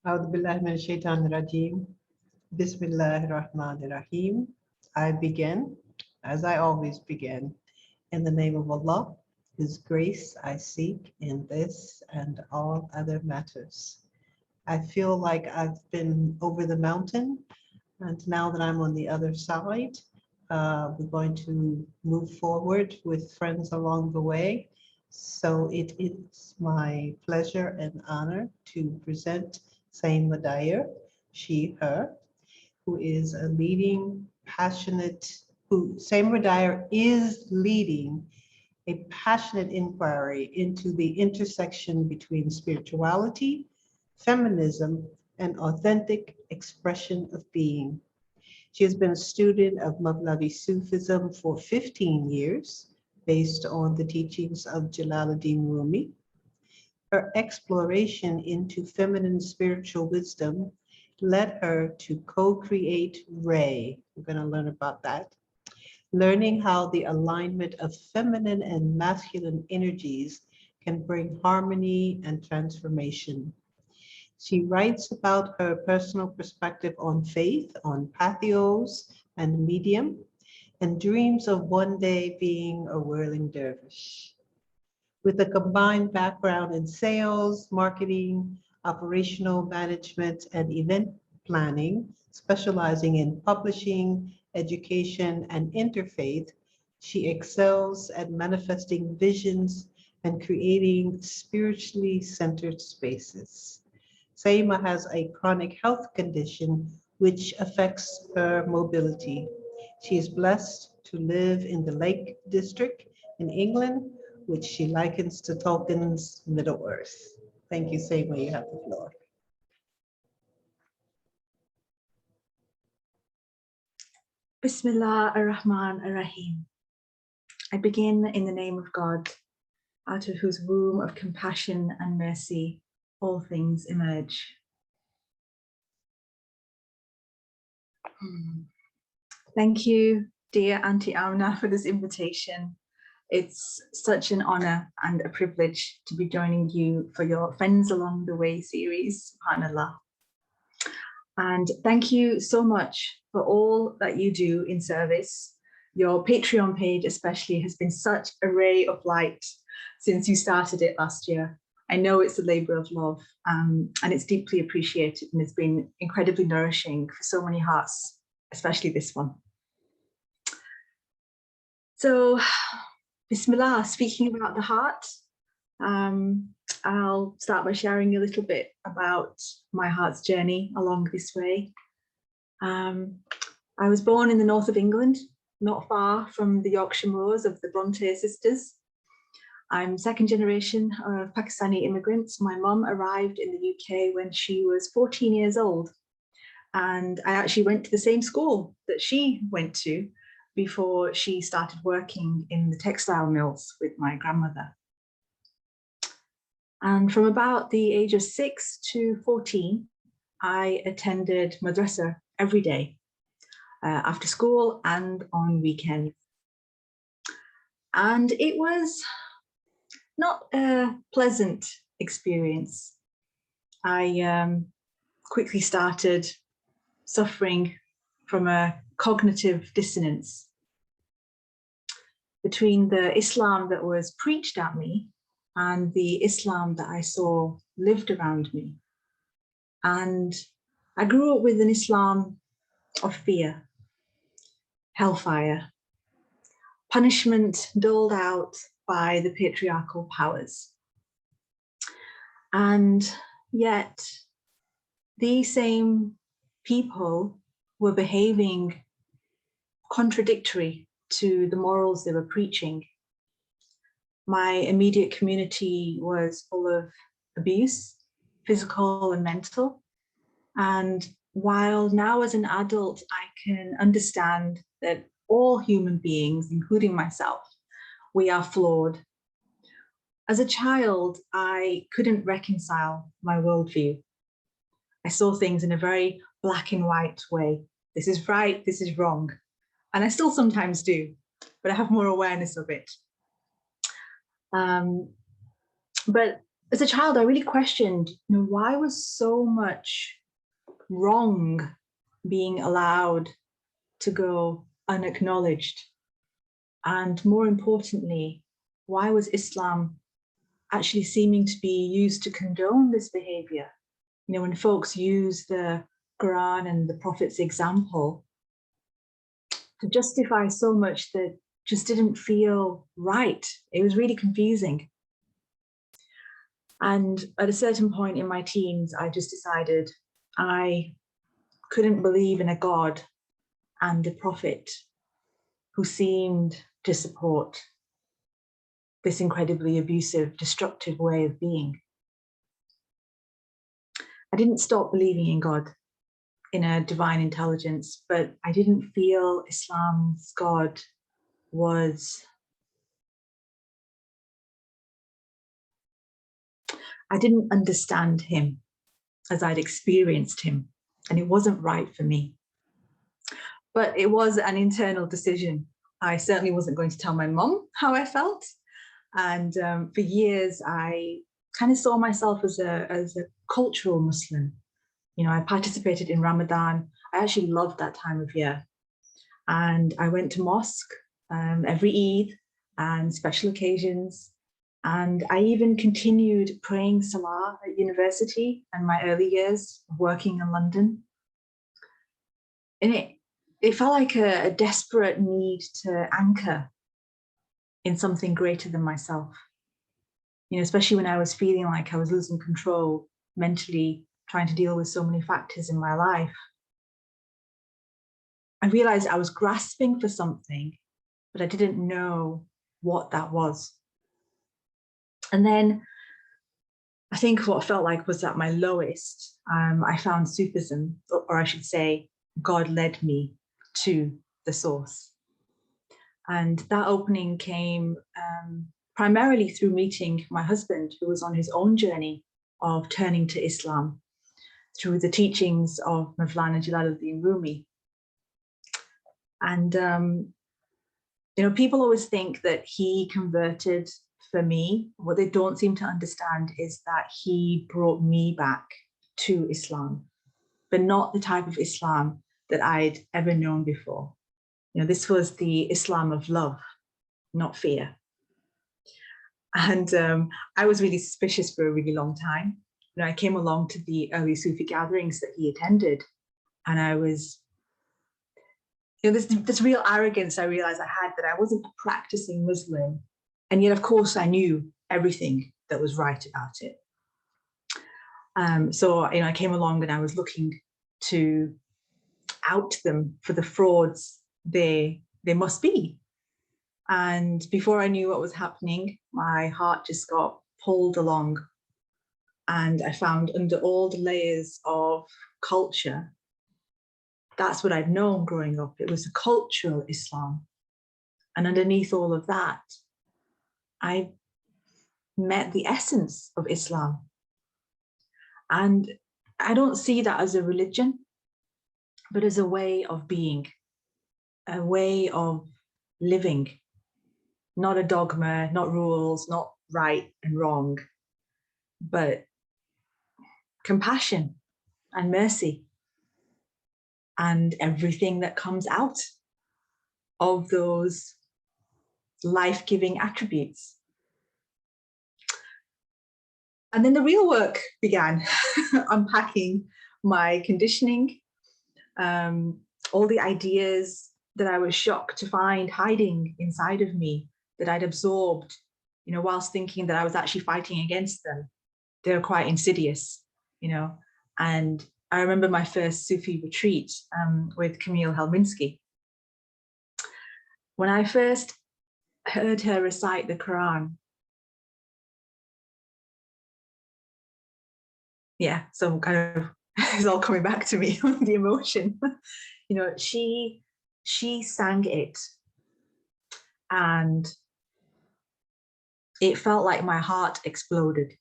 A'udhu billahi minash shaitanir rajeem. Bismillahir Rahmanir Rahim. I begin, as I always begin, in the name of Allah, His grace I seek in this and all other matters. I feel like I've been over the mountain, and now that I'm on the other side, we're going to move forward with friends along the way. So it is my pleasure and honor to present Saimma, she, her, who is a leading, passionate, Saimma is leading a passionate inquiry into the intersection between spirituality, feminism, and authentic expression of being. She has been a student of Mawlavi Sufism for 15 years, based on the teachings of Jalaluddin Rumi. Her exploration into feminine spiritual wisdom led her to co-create Ray. We're going to learn about that. Learning how the alignment of feminine and masculine energies can bring harmony and transformation. She writes about her personal perspective on faith, on pathos and medium, and dreams of one day being a whirling dervish. With a combined background in sales, marketing, operational management, and event planning, specializing in publishing, education, and interfaith, she excels at manifesting visions and creating spiritually centered spaces. Saimma has a chronic health condition which affects her mobility. She is blessed to live in the Lake District in England, which she likens to Tolkien's Middle Earth. Thank you, Saimma, you have the floor. Bismillah ar-Rahman ar-Rahim. I begin in the name of God, out of whose womb of compassion and mercy all things emerge. Thank you, dear Auntie Amna, for this invitation. It's such an honor and a privilege to be joining you for your Friends Along the Way series, subhanAllah. And thank you so much for all that you do in service. Your Patreon page especially has been such a ray of light since you started it last year. I know it's a labor of love, and it's deeply appreciated, and it's been incredibly nourishing for so many hearts, especially this one. So, Bismillah, speaking about the heart, I'll start by sharing a little bit about my heart's journey along this way. I was born in the north of England, not far from the Yorkshire moors of the Bronte sisters. I'm second generation of Pakistani immigrants. My mum arrived in the UK when she was 14 years old. And I actually went to the same school that she went to before she started working in the textile mills with my grandmother. And from about the age of 6 to 14, I attended madrasa every day, after school and on weekends. And it was not a pleasant experience. I quickly started suffering from a cognitive dissonance between the Islam that was preached at me and the Islam that I saw lived around me. And I grew up with an Islam of fear, hellfire, punishment doled out by the patriarchal powers. And yet these same people were behaving contradictory to the morals they were preaching. My immediate community was full of abuse, physical and mental. And while now as an adult, I can understand that all human beings, including myself, we are flawed. As a child, I couldn't reconcile my worldview. I saw things in a very black and white way. This is right, this is wrong. And I still sometimes do, but I have more awareness of it. But as a child, I really questioned, why was so much wrong being allowed to go unacknowledged? And more importantly, why was Islam actually seeming to be used to condone this behavior? When folks use the Quran and the Prophet's example to justify so much that just didn't feel right. It was really confusing. And at a certain point in my teens, I just decided I couldn't believe in a God and a prophet who seemed to support this incredibly abusive, destructive way of being. I didn't stop believing in God, in a divine intelligence, but I didn't feel Islam's God was, I didn't understand him as I'd experienced him, and it wasn't right for me. But it was an internal decision. I certainly wasn't going to tell my mum how I felt. And for years, I kind of saw myself as a cultural Muslim. I participated in Ramadan. I actually loved that time of year. And I went to mosque every Eid and special occasions. And I even continued praying Salah at university and my early years working in London. And it felt like a desperate need to anchor in something greater than myself. Especially when I was feeling like I was losing control mentally, trying to deal with so many factors in my life. I realized I was grasping for something, but I didn't know what that was. And then I think what felt like was at my lowest, I found Sufism, or I should say, God led me to the source. And that opening came primarily through meeting my husband, who was on his own journey of turning to Islam through the teachings of Mawlana Jalaluddin Rumi. And, people always think that he converted for me. What they don't seem to understand is that he brought me back to Islam, but not the type of Islam that I'd ever known before. This was the Islam of love, not fear. And I was really suspicious for a really long time. I came along to the early Sufi gatherings that he attended, and I was, this real arrogance I realized I had, that I wasn't a practicing Muslim. And yet, of course, I knew everything that was right about it. So, I came along and I was looking to out them for the frauds they must be. And before I knew what was happening, my heart just got pulled along. And I found under all the layers of culture, that's what I'd known growing up. It was a cultural Islam. And underneath all of that, I met the essence of Islam. And I don't see that as a religion, but as a way of being, a way of living, not a dogma, not rules, not right and wrong, but compassion and mercy and everything that comes out of those life-giving attributes. And then the real work began, unpacking my conditioning, all the ideas that I was shocked to find hiding inside of me that I'd absorbed, whilst thinking that I was actually fighting against them. They were quite insidious, and I remember my first Sufi retreat with Camille Helminski. When I first heard her recite the Quran, so kind of it's all coming back to me, the emotion. She sang it, and it felt like my heart exploded.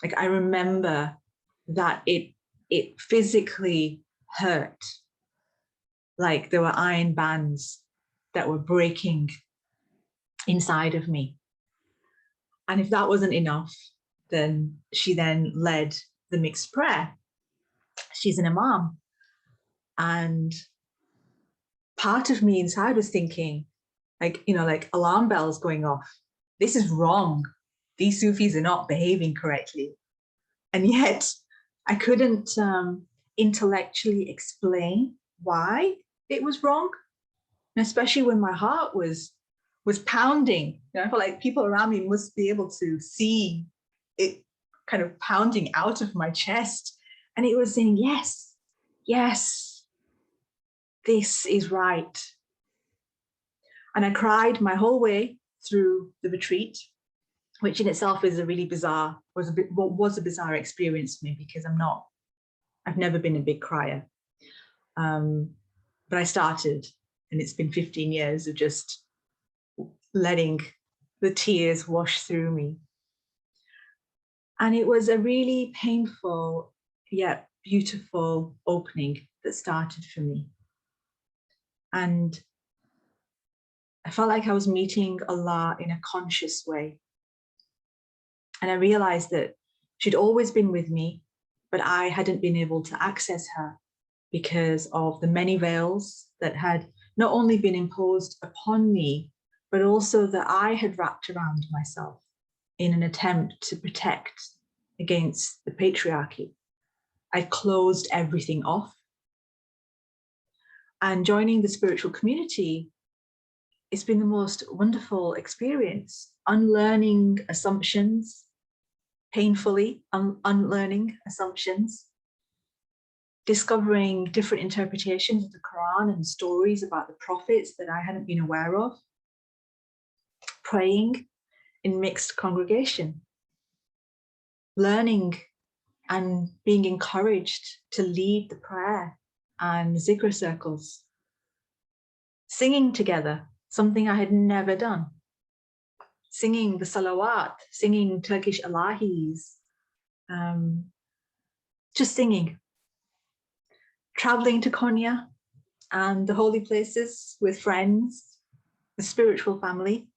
Like, I remember that it physically hurt, like there were iron bands that were breaking inside of me. And if that wasn't enough, then she then led the mixed prayer. She's an imam. And part of me inside was thinking, like, like alarm bells going off. This is wrong. These Sufis are not behaving correctly. And yet I couldn't intellectually explain why it was wrong. And especially when my heart was pounding. I felt like people around me must be able to see it kind of pounding out of my chest. And it was saying, yes, yes, this is right. And I cried my whole way through the retreat, which in itself is a really bizarre, was a bizarre experience for me, because I've never been a big crier. But I started, and it's been 15 years of just letting the tears wash through me. And it was a really painful yet beautiful opening that started for me. And I felt like I was meeting Allah in a conscious way. And I realized that she'd always been with me, but I hadn't been able to access her because of the many veils that had not only been imposed upon me, but also that I had wrapped around myself in an attempt to protect against the patriarchy. I closed everything off. And joining the spiritual community, it's been the most wonderful experience, unlearning assumptions, painfully unlearning assumptions, discovering different interpretations of the Quran and stories about the prophets that I hadn't been aware of, praying in mixed congregation, learning and being encouraged to lead the prayer and zikr circles, singing together, something I had never done, singing the salawat, singing Turkish Ilahis, just singing, traveling to Konya and the holy places with friends, the spiritual family,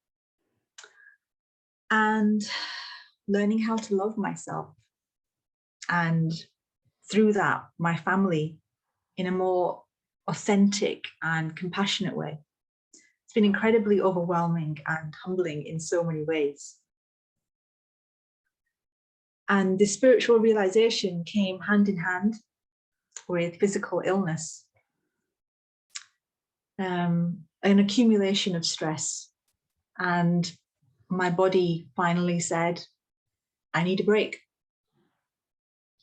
and learning how to love myself. And through that, my family in a more authentic and compassionate way. It's been incredibly overwhelming and humbling in so many ways. And this spiritual realization came hand in hand with physical illness, an accumulation of stress. And my body finally said, I need a break.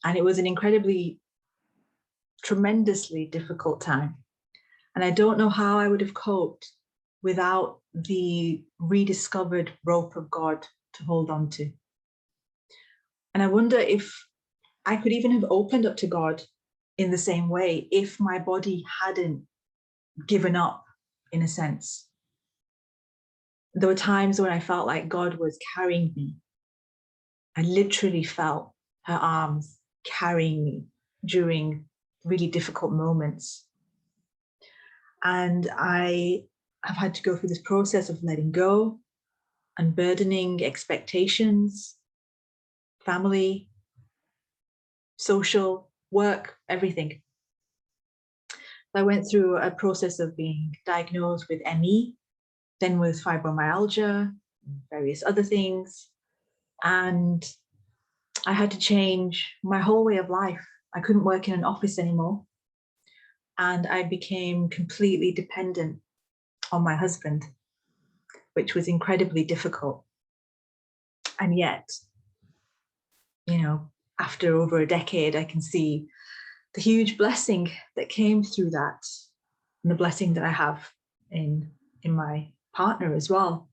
And it was an incredibly, tremendously difficult time. And I don't know how I would have coped without the rediscovered rope of God to hold on to. And I wonder if I could even have opened up to God in the same way if my body hadn't given up, in a sense. There were times when I felt like God was carrying me. I literally felt her arms carrying me during really difficult moments. And I have had to go through this process of letting go, unburdening expectations, family, social, work, everything. I went through a process of being diagnosed with ME, then with fibromyalgia, various other things. And I had to change my whole way of life. I couldn't work in an office anymore. And I became completely dependent on my husband, which was incredibly difficult. And yet, after over a decade, I can see the huge blessing that came through that, and the blessing that I have in my partner as well.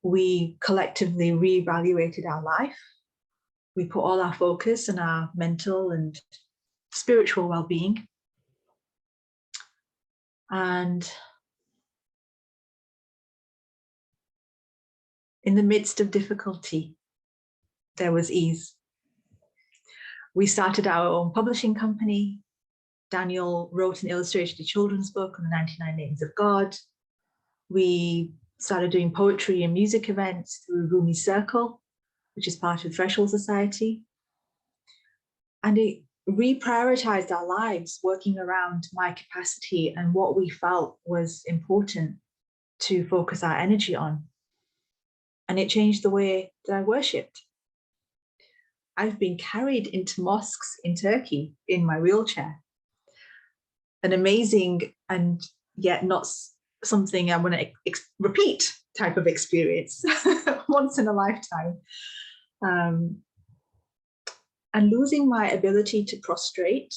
We collectively reevaluated our life. We put all our focus on our mental and spiritual well-being. And in the midst of difficulty, there was ease. We started our own publishing company. Daniel wrote and illustrated a children's book on the 99 Names of God. We started doing poetry and music events through Rumi Circle. which is part of Threshold Society. And it reprioritized our lives, working around my capacity and what we felt was important to focus our energy on. And it changed the way that I worshipped. I've been carried into mosques in Turkey in my wheelchair. An amazing and yet not something I want to repeat type of experience once in a lifetime. And losing my ability to prostrate.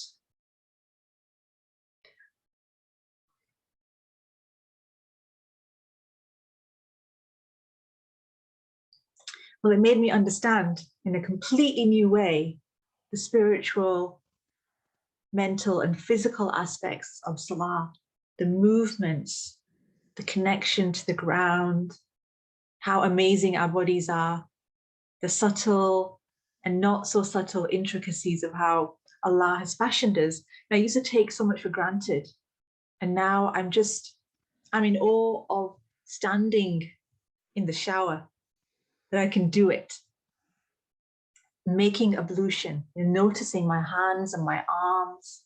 Well, it made me understand in a completely new way the spiritual, mental, and physical aspects of Salah, the movements, the connection to the ground, how amazing our bodies are, the subtle and not so subtle intricacies of how Allah has fashioned us. And I used to take so much for granted. And now I'm in awe of standing in the shower, that I can do it. Making ablution and noticing my hands and my arms,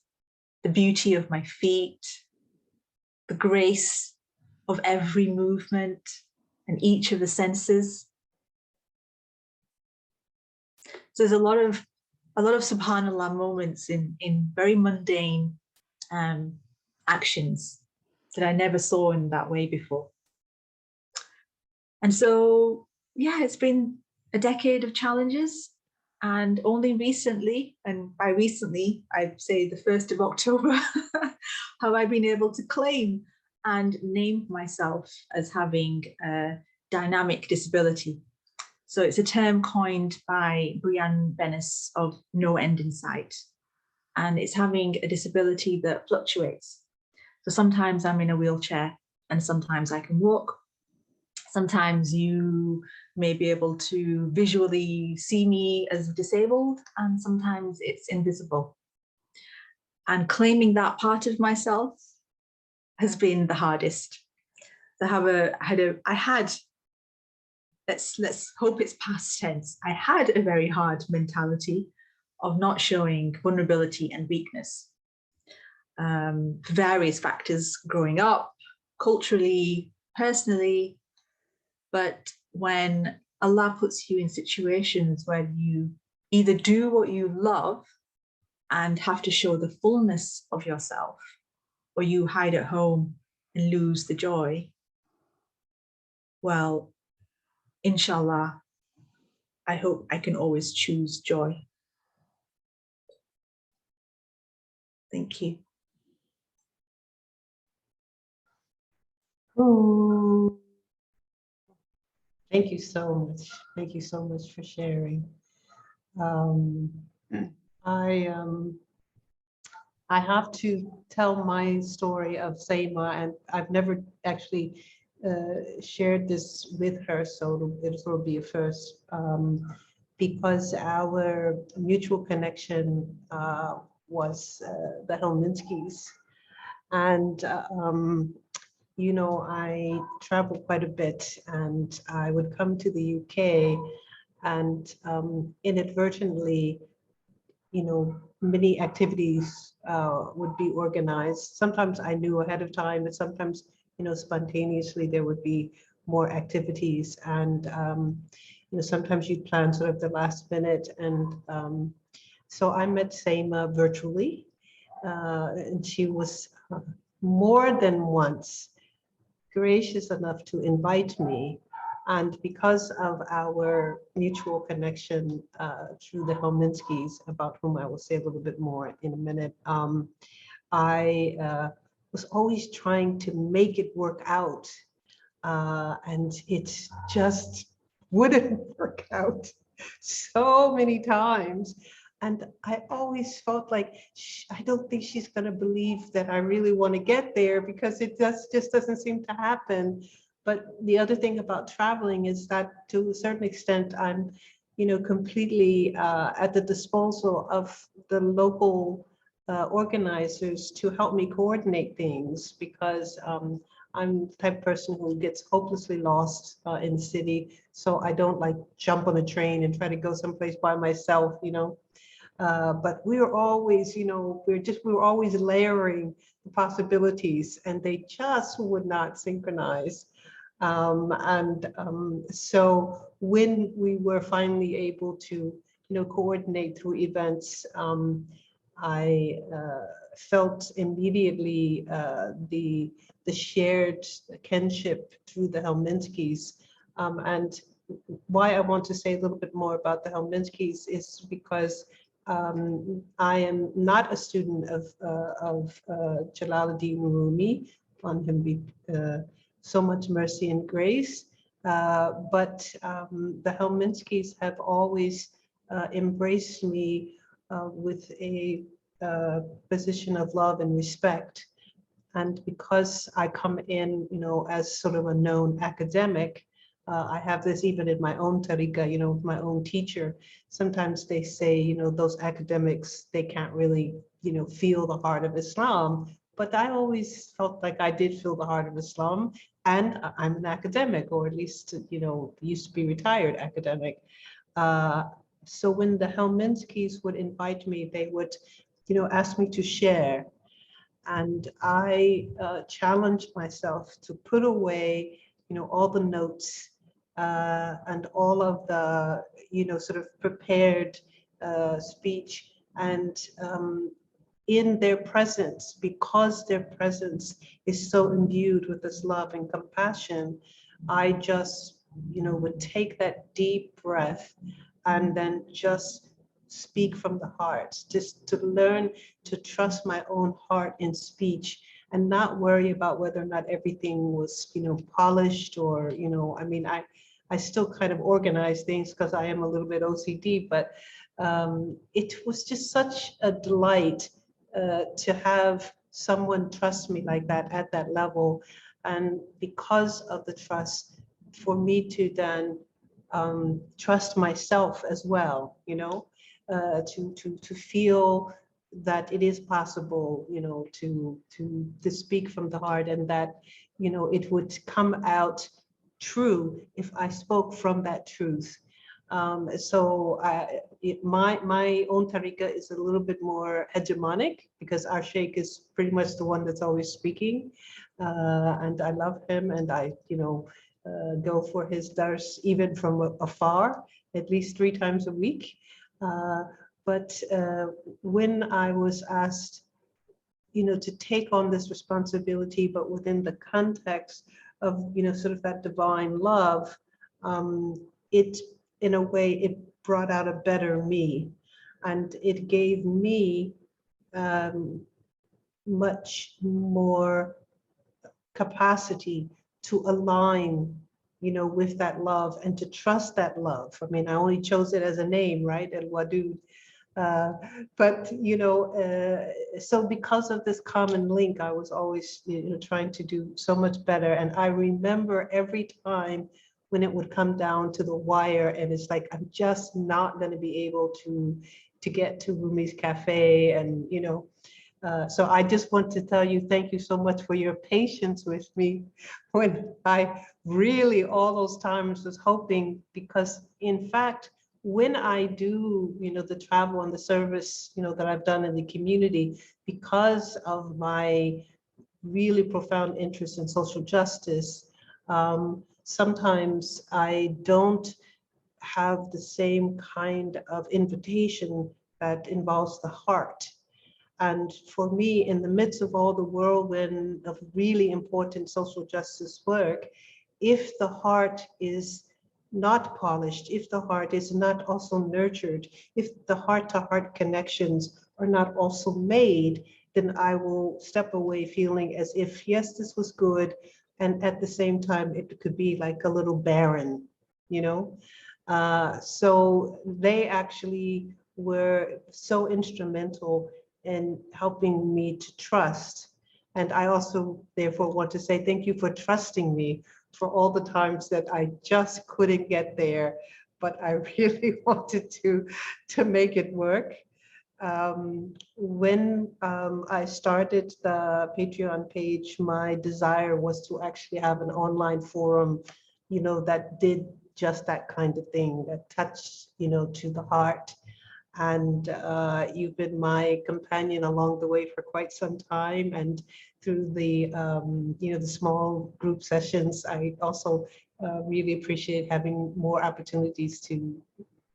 the beauty of my feet, the grace of every movement and each of the senses. So there's a lot of subhanallah moments in very mundane actions that I never saw in that way before. And so, yeah, it's been a decade of challenges, and only recently, and by recently, I'd say the 1st of October, have I been able to claim and name myself as having a dynamic disability. So it's a term coined by Brianne Bennis of No End in Sight, and it's having a disability that fluctuates. So sometimes I'm in a wheelchair and sometimes I can walk. Sometimes you may be able to visually see me as disabled, and sometimes it's invisible. And claiming that part of myself has been the hardest. Let's hope it's past tense. I had a very hard mentality of not showing vulnerability and weakness. For various factors growing up, culturally, personally, but when Allah puts you in situations where you either do what you love and have to show the fullness of yourself, or you hide at home and lose the joy, well, inshallah, I hope I can always choose joy. Thank you. Oh, thank you so much. Thank you so much for sharing. I have to tell my story of Saimma, and I've never actually shared this with her, so it'll be a first, because our mutual connection was the Helminskis. And you know, I traveled quite a bit, and I would come to the UK, and inadvertently, you know, many activities would be organized. Sometimes I knew ahead of time, but sometimes, you know, spontaneously there would be more activities. And, you know, sometimes you'd plan sort of the last minute. And so I met Saimma virtually, and she was more than once gracious enough to invite me. And because of our mutual connection through the Helminskis, about whom I will say a little bit more in a minute, I was always trying to make it work out. And it just wouldn't work out so many times. And I always felt like, I don't think she's going to believe that I really want to get there, because it just doesn't seem to happen. But the other thing about traveling is that to a certain extent, I'm, you know, completely at the disposal of the local organizers to help me coordinate things, because I'm the type of person who gets hopelessly lost in the city. So I don't like jump on a train and try to go someplace by myself, you know. But we were always, you know, we were always layering the possibilities, and they just would not synchronize. So when we were finally able to, you know, coordinate through events, I felt immediately the shared kinship through the Helminskis. And why I want to say a little bit more about the Helminskis is because I am not a student of Jalaluddin Rumi, on him be so much mercy and grace. But the Helminskis have always embraced me with a position of love and respect. And because I come in, you know, as sort of a known academic, I have this even in my own tariqa, you know, with my own teacher. Sometimes they say, you know, those academics, they can't really, you know, feel the heart of Islam. But I always felt like I did feel the heart of Islam. And I'm an academic, or at least, you know, used to be retired academic. So when the Helminskis would invite me, they would, you know, ask me to share. And I challenged myself to put away, you know, all the notes and all of the, you know, sort of prepared speech, and in their presence, because their presence is so imbued with this love and compassion, I just, you know, would take that deep breath and then just speak from the heart, just to learn to trust my own heart in speech and not worry about whether or not everything was, you know, polished or, you know, I mean, I still kind of organize things because I am a little bit OCD, but it was just such a delight to have someone trust me like that at that level. And because of the trust, for me to then trust myself as well, you know, to feel that it is possible, you know, to speak from the heart, and that, you know, it would come out true if I spoke from that truth. My own tariqa is a little bit more hegemonic because our sheikh is pretty much the one that's always speaking, and I love him, and I, you know, go for his dars even from afar, at least 3 times a week. But when I was asked, you know, to take on this responsibility, but within the context of, you know, sort of that divine love, it, in a way, it brought out a better me, and it gave me much more capacity to align, you know, with that love and to trust that love. I mean, I only chose it as a name, right? El Wadud. But, you know, so because of this common link, I was always, you know, trying to do so much better. And I remember every time when it would come down to the wire and it's like, I'm just not going to be able to get to Rumi's Cafe, and, you know, so I just want to tell you, thank you so much for your patience with me when I really all those times was hoping, because in fact, when I do, you know, the travel and the service, you know, that I've done in the community, because of my really profound interest in social justice, sometimes I don't have the same kind of invitation that involves the heart. And for me, in the midst of all the whirlwind of really important social justice work, if the heart is not polished, if the heart is not also nurtured, if the heart-to-heart connections are not also made, then I will step away feeling as if, yes, this was good, and at the same time, it could be like a little barren, you know? So they actually were so instrumental in helping me to trust. And I also therefore want to say thank you for trusting me for all the times that I just couldn't get there, but I really wanted to make it work. When I started the Patreon page, my desire was to actually have an online forum, that did just that kind of thing, that touched, to the heart. And you've been my companion along the way for quite some time. And through the, the small group sessions, I also really appreciate having more opportunities to,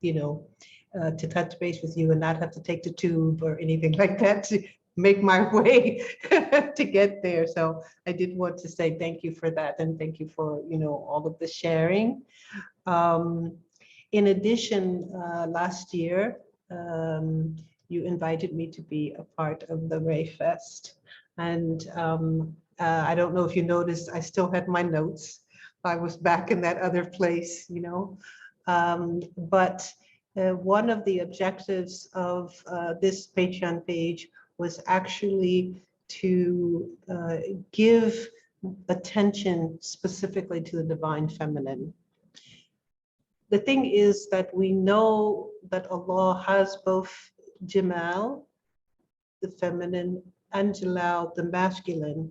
to touch base with you and not have to take the tube or anything like that to make my way to get there. So I did want to say thank you for that, and thank you for, all of the sharing. In addition, last year, you invited me to be a part of the Ray Fest. And I don't know if you noticed, I still had my notes. I was back in that other place, but one of the objectives of this Patreon page was actually to give attention specifically to the divine feminine. The thing is that we know that Allah has both Jamal, the feminine, and Jalal, the masculine,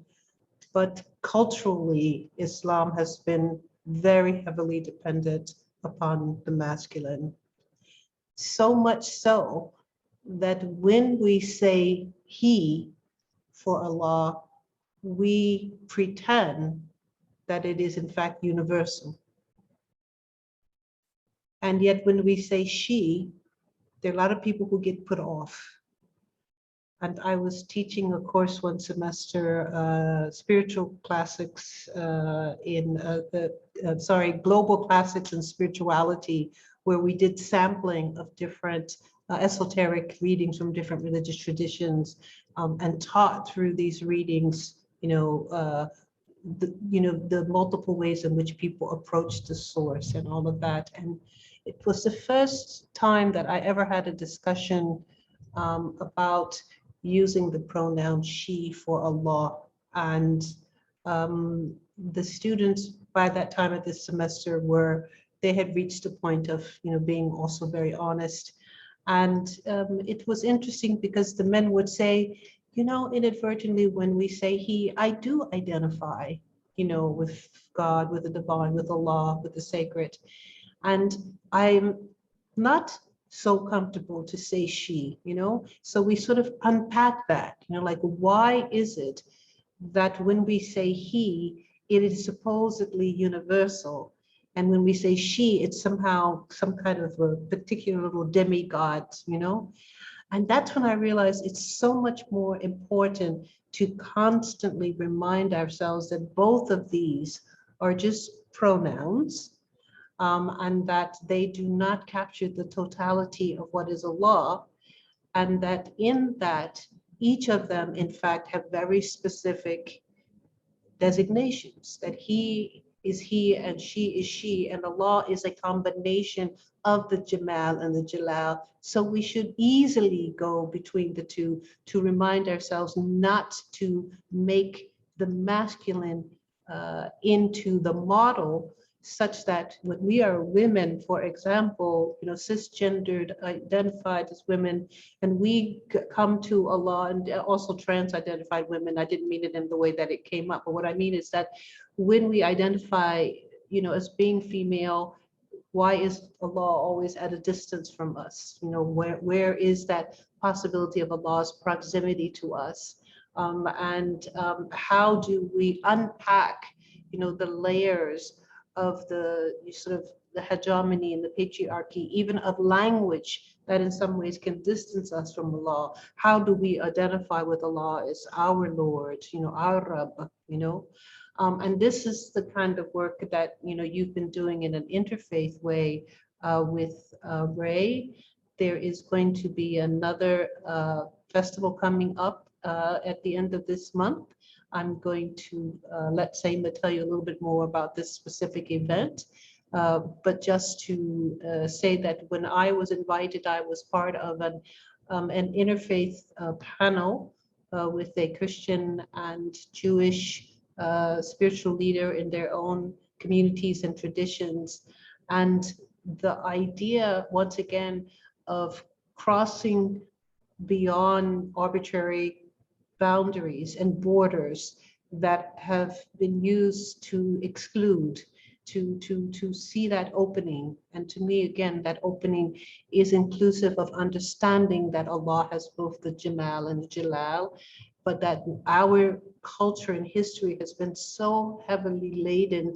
but culturally, Islam has been very heavily dependent upon the masculine. So much so that when we say He for Allah, we pretend that it is in fact universal. And yet when we say she, there are a lot of people who get put off. And I was teaching a course one semester, spiritual classics global classics and spirituality, where we did sampling of different esoteric readings from different religious traditions, and taught through these readings, the multiple ways in which people approach the source and all of that. And it was the first time that I ever had a discussion about using the pronoun she for Allah. And the students by that time of this semester they had reached a point of, being also very honest. And it was interesting because the men would say, inadvertently, when we say he, I do identify, with God, with the divine, with Allah, with the sacred. And I'm not so comfortable to say she, so we sort of unpack that, like, why is it that when we say he, it is supposedly universal, and when we say she, it's somehow some kind of a particular little demigod, and that's when I realized it's so much more important to constantly remind ourselves that both of these are just pronouns, and that they do not capture the totality of what is Allah, and that in that, each of them, in fact, have very specific designations, that he is he and she is she, and Allah is a combination of the Jamal and the Jalal. So we should easily go between the two to remind ourselves not to make the masculine into the model, such that when we are women, for example, cisgendered, identified as women, and we come to Allah, and also trans-identified women, I didn't mean it in the way that it came up, but what I mean is that when we identify, as being female, why is Allah always at a distance from us? Where is that possibility of Allah's proximity to us? And how do we unpack, the layers of the sort of the hegemony and the patriarchy, even of language, that in some ways can distance us from Allah? How do we identify with Allah as our Lord, our Rabb, and this is the kind of work that, you've been doing in an interfaith way with Ray. There is going to be another festival coming up at the end of this month. I'm going to let Saimma tell you a little bit more about this specific event. But just to say that when I was invited, I was part of an interfaith panel with a Christian and Jewish spiritual leader in their own communities and traditions. And the idea, once again, of crossing beyond arbitrary boundaries and borders that have been used to exclude, to see that opening. And to me, again, that opening is inclusive of understanding that Allah has both the Jamal and the Jalal, but that our culture and history has been so heavily laden,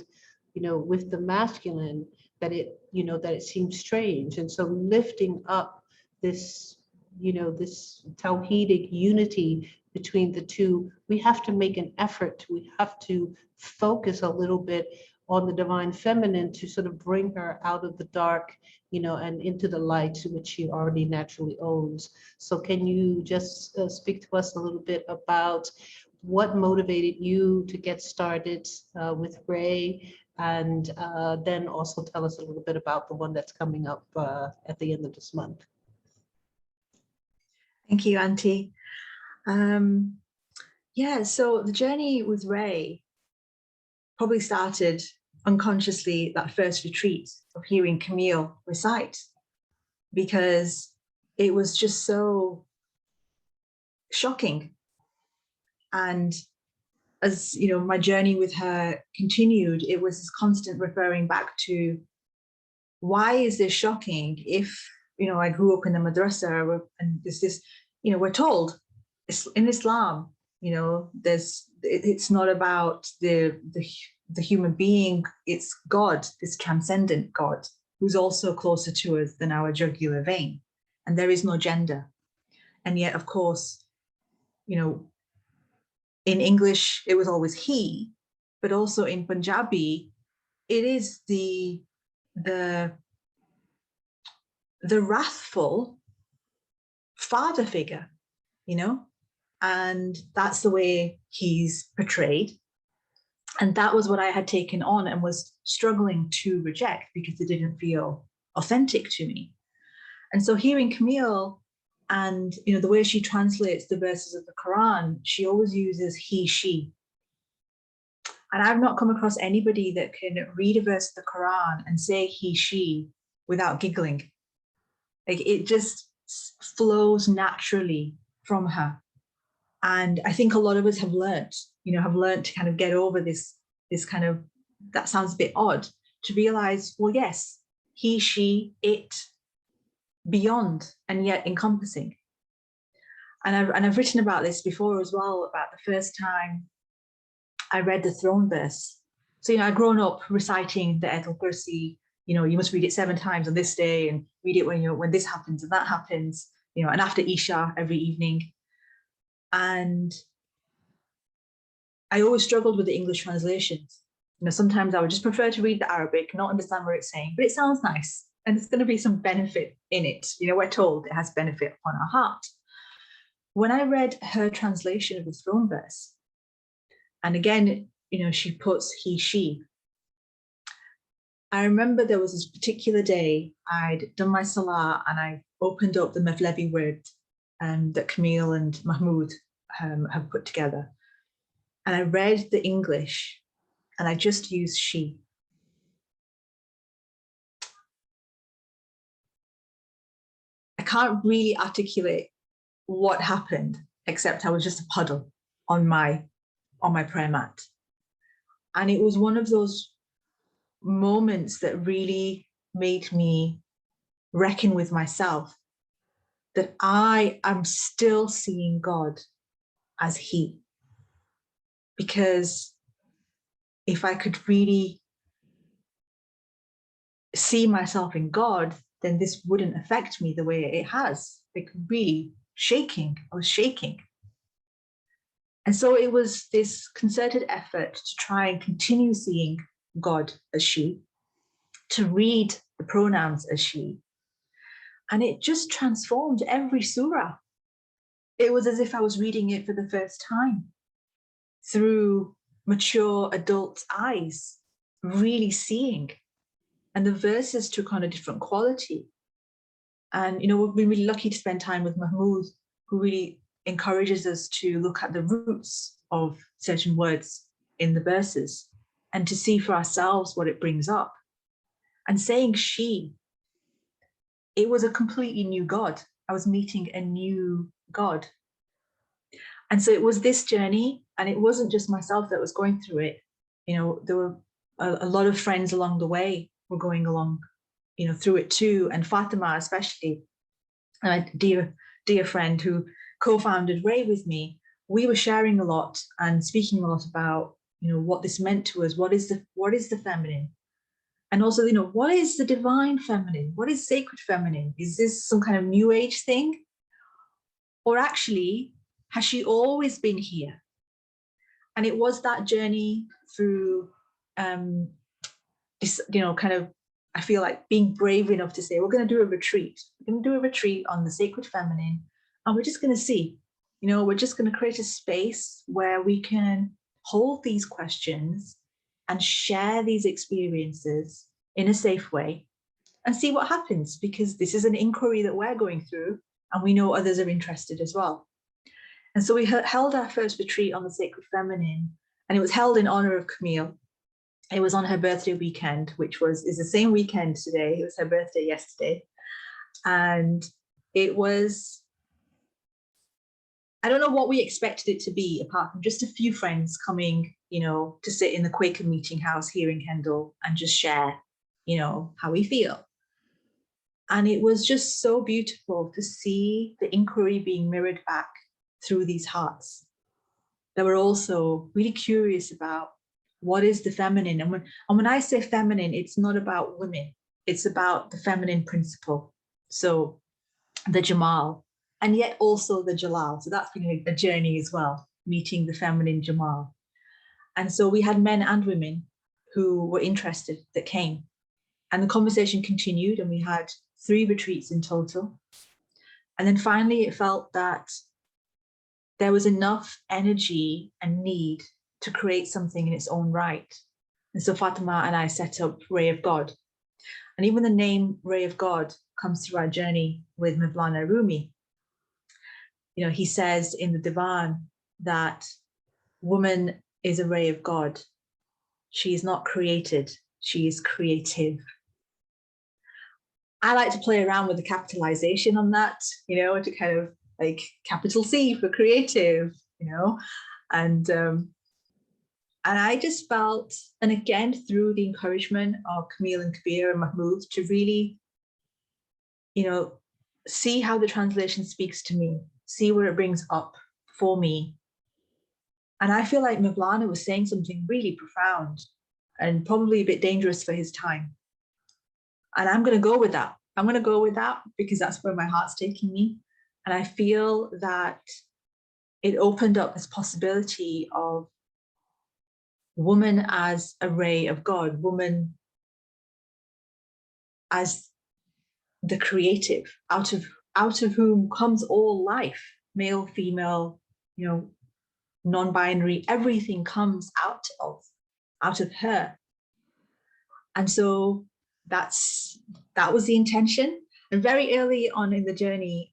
with the masculine, that it seems strange. And so lifting up this, this Tawhidic unity between the two, we have to make an effort. We have to focus a little bit on the divine feminine to sort of bring her out of the dark, and into the light, which she already naturally owns. So can you just speak to us a little bit about what motivated you to get started with Ray, and then also tell us a little bit about the one that's coming up at the end of this month. Thank you, Auntie. Yeah, so the journey with Ray probably started unconsciously that first retreat of hearing Camille recite, because it was just so shocking. And as my journey with her continued, it was this constant referring back to, why is this shocking? If I grew up in the madrasa, and this we're told in Islam, it's not about the human being, it's God, this transcendent God, who's also closer to us than our jugular vein, and there is no gender. And yet, of course, in English it was always he, but also in Punjabi it is the wrathful father figure, and that's the way he's portrayed. And that was what I had taken on and was struggling to reject, because it didn't feel authentic to me. And so hearing Camille and the way she translates the verses of the Quran, she always uses he, she. And I've not come across anybody that can read a verse of the Quran and say he, she without giggling. Like, it just flows naturally from her. And I think a lot of us have learnt to kind of get over this kind of, that sounds a bit odd, to realize, well, yes, he, she, it, beyond and yet encompassing. And I've written about this before as well, about the first time I read the throne verse. So, I'd grown up reciting the Ayatul Kursi, you must read it 7 times on this day, and read it when this happens and that happens, and after Isha every evening. And I always struggled with the English translations. Sometimes I would just prefer to read the Arabic, not understand what it's saying, but it sounds nice and it's going to be some benefit in it. We're told it has benefit upon our heart. When I read her translation of the throne verse, and again, she puts he, she, I remember there was this particular day I'd done my salah and I opened up the Mevlevi word that Camille and Mahmoud have put together. And I read the English and I just used she. I can't really articulate what happened, except I was just a puddle on my prayer mat. And it was one of those moments that really made me reckon with myself, that I am still seeing God as he. Because if I could really see myself in God, then this wouldn't affect me the way it has. Like, really shaking, I was shaking. And so it was this concerted effort to try and continue seeing God as she, to read the pronouns as she. And it just transformed every surah. It was as if I was reading it for the first time through mature adult eyes, really seeing. And the verses took on a different quality. And, we've been really lucky to spend time with Mahmoud, who really encourages us to look at the roots of certain words in the verses and to see for ourselves what it brings up. And saying she, it was a completely new God I was meeting a new God. And so it was this journey, and it wasn't just myself that was going through it. You know, there were a lot of friends along the way were going along, you know, through it too. And Fatima, especially, a dear friend who co-founded Ray with me, we were sharing a lot and speaking a lot about, you know, what this meant to us. What is the feminine? And also, you know, what is the divine feminine? What is sacred feminine? Is this some kind of new age thing? Or actually, has she always been here? And it was that journey through this, you know, kind of, I feel like being brave enough to say, we're going to do a retreat. We're going to do a retreat on the sacred feminine. And we're just going to see, you know, we're just going to create a space where we can hold these questions and share these experiences in a safe way and see what happens, because this is an inquiry that we're going through and we know others are interested as well. And so we held our first retreat on the sacred feminine, and it was held in honor of Camille. It was on her birthday weekend, which is the same weekend today. It was her birthday yesterday. And it was, I don't know what we expected it to be, apart from just a few friends coming, you know, to sit in the Quaker meeting house here in Kendal and just share, you know, how we feel. And it was just so beautiful to see the inquiry being mirrored back through these hearts that were also really curious about what is the feminine. And when I say feminine, it's not about women, it's about the feminine principle. So the Jamal, and yet also the Jalal. So that's been a journey as well, meeting the feminine Jamal. And so we had men and women who were interested that came. And the conversation continued, and we had 3 retreats in total. And then finally, it felt that there was enough energy and need to create something in its own right. And so Fatima and I set up Ray of God. And even the name Ray of God comes through our journey with Mevlana Rumi. You know, he says in the Divan that woman is a ray of God. She is not created, she is creative. I like to play around with the capitalization on that, you know, to kind of like capital C for creative, you know, and I just felt, and again, through the encouragement of Camille and Kabir and Mahmoud, to really, you know, see how the translation speaks to me, see where it brings up for me. And I feel like Mevlana was saying something really profound and probably a bit dangerous for his time. And I'm going to go with that. I'm going to go with that because that's where my heart's taking me. And I feel that it opened up this possibility of woman as a ray of God, woman as the creative, out of whom comes all life, male, female, you know, non-binary, everything comes out of her. And so that was the intention. And very early on in the journey,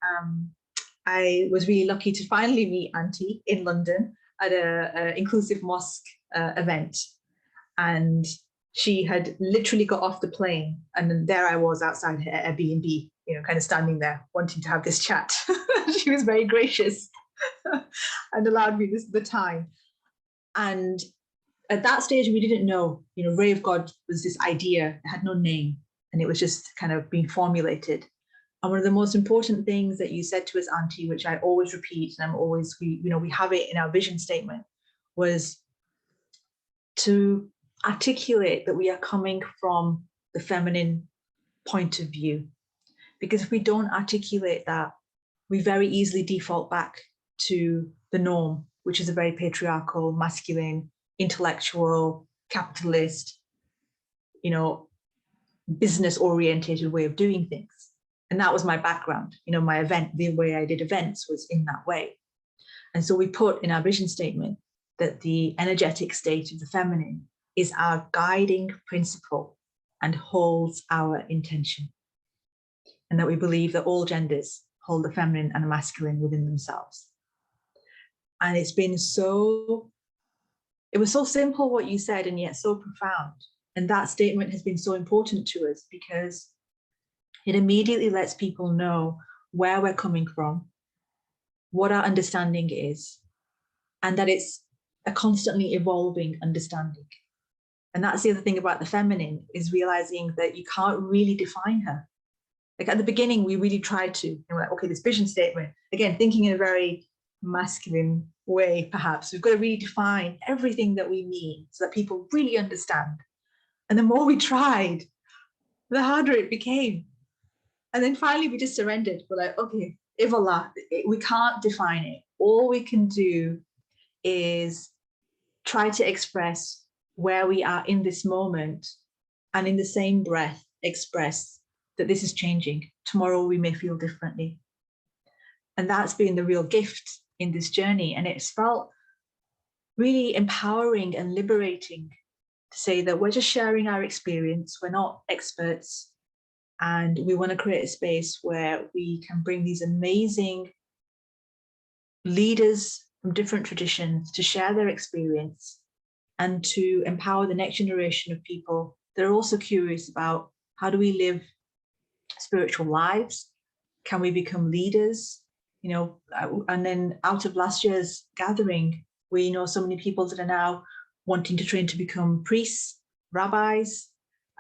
I was really lucky to finally meet Auntie in London at a inclusive mosque event. And she had literally got off the plane, and then there I was outside her Airbnb, you know, kind of standing there wanting to have this chat. She was very gracious and allowed me the time. And at that stage, we didn't know, you know, Ray of God was this idea, it had no name, and it was just kind of being formulated. And one of the most important things that you said to us, Auntie, which I always repeat, and we have it in our vision statement, was to articulate that we are coming from the feminine point of view. Because if we don't articulate that, we very easily default back to the norm, which is a very patriarchal, masculine, intellectual, capitalist, you know, business-orientated way of doing things. And that was my background. You know, the way I did events was in that way. And so we put in our vision statement that the energetic state of the feminine is our guiding principle and holds our intention. And that we believe that all genders hold the feminine and the masculine within themselves. And it was so simple what you said, and yet so profound. And that statement has been so important to us because it immediately lets people know where we're coming from, what our understanding is, and that it's a constantly evolving understanding. And that's the other thing about the feminine, is realizing that you can't really define her. Like at the beginning, we really tried to, and we're like, okay, this vision statement, again, thinking in a very masculine way, perhaps, we've got to really define everything that we mean so that people really understand. And the more we tried, the harder it became. And then finally, we just surrendered. We're like, okay, Ivala, we can't define it. All we can do is try to express where we are in this moment, and in the same breath, express that this is changing. Tomorrow we may feel differently. And that's been the real gift in this journey. And it's felt really empowering and liberating to say that we're just sharing our experience. We're not experts. And we want to create a space where we can bring these amazing leaders from different traditions to share their experience and to empower the next generation of people that are also curious about how do we live spiritual lives? Can we become leaders? You know, and then out of last year's gathering, we know so many people that are now wanting to train to become priests, rabbis,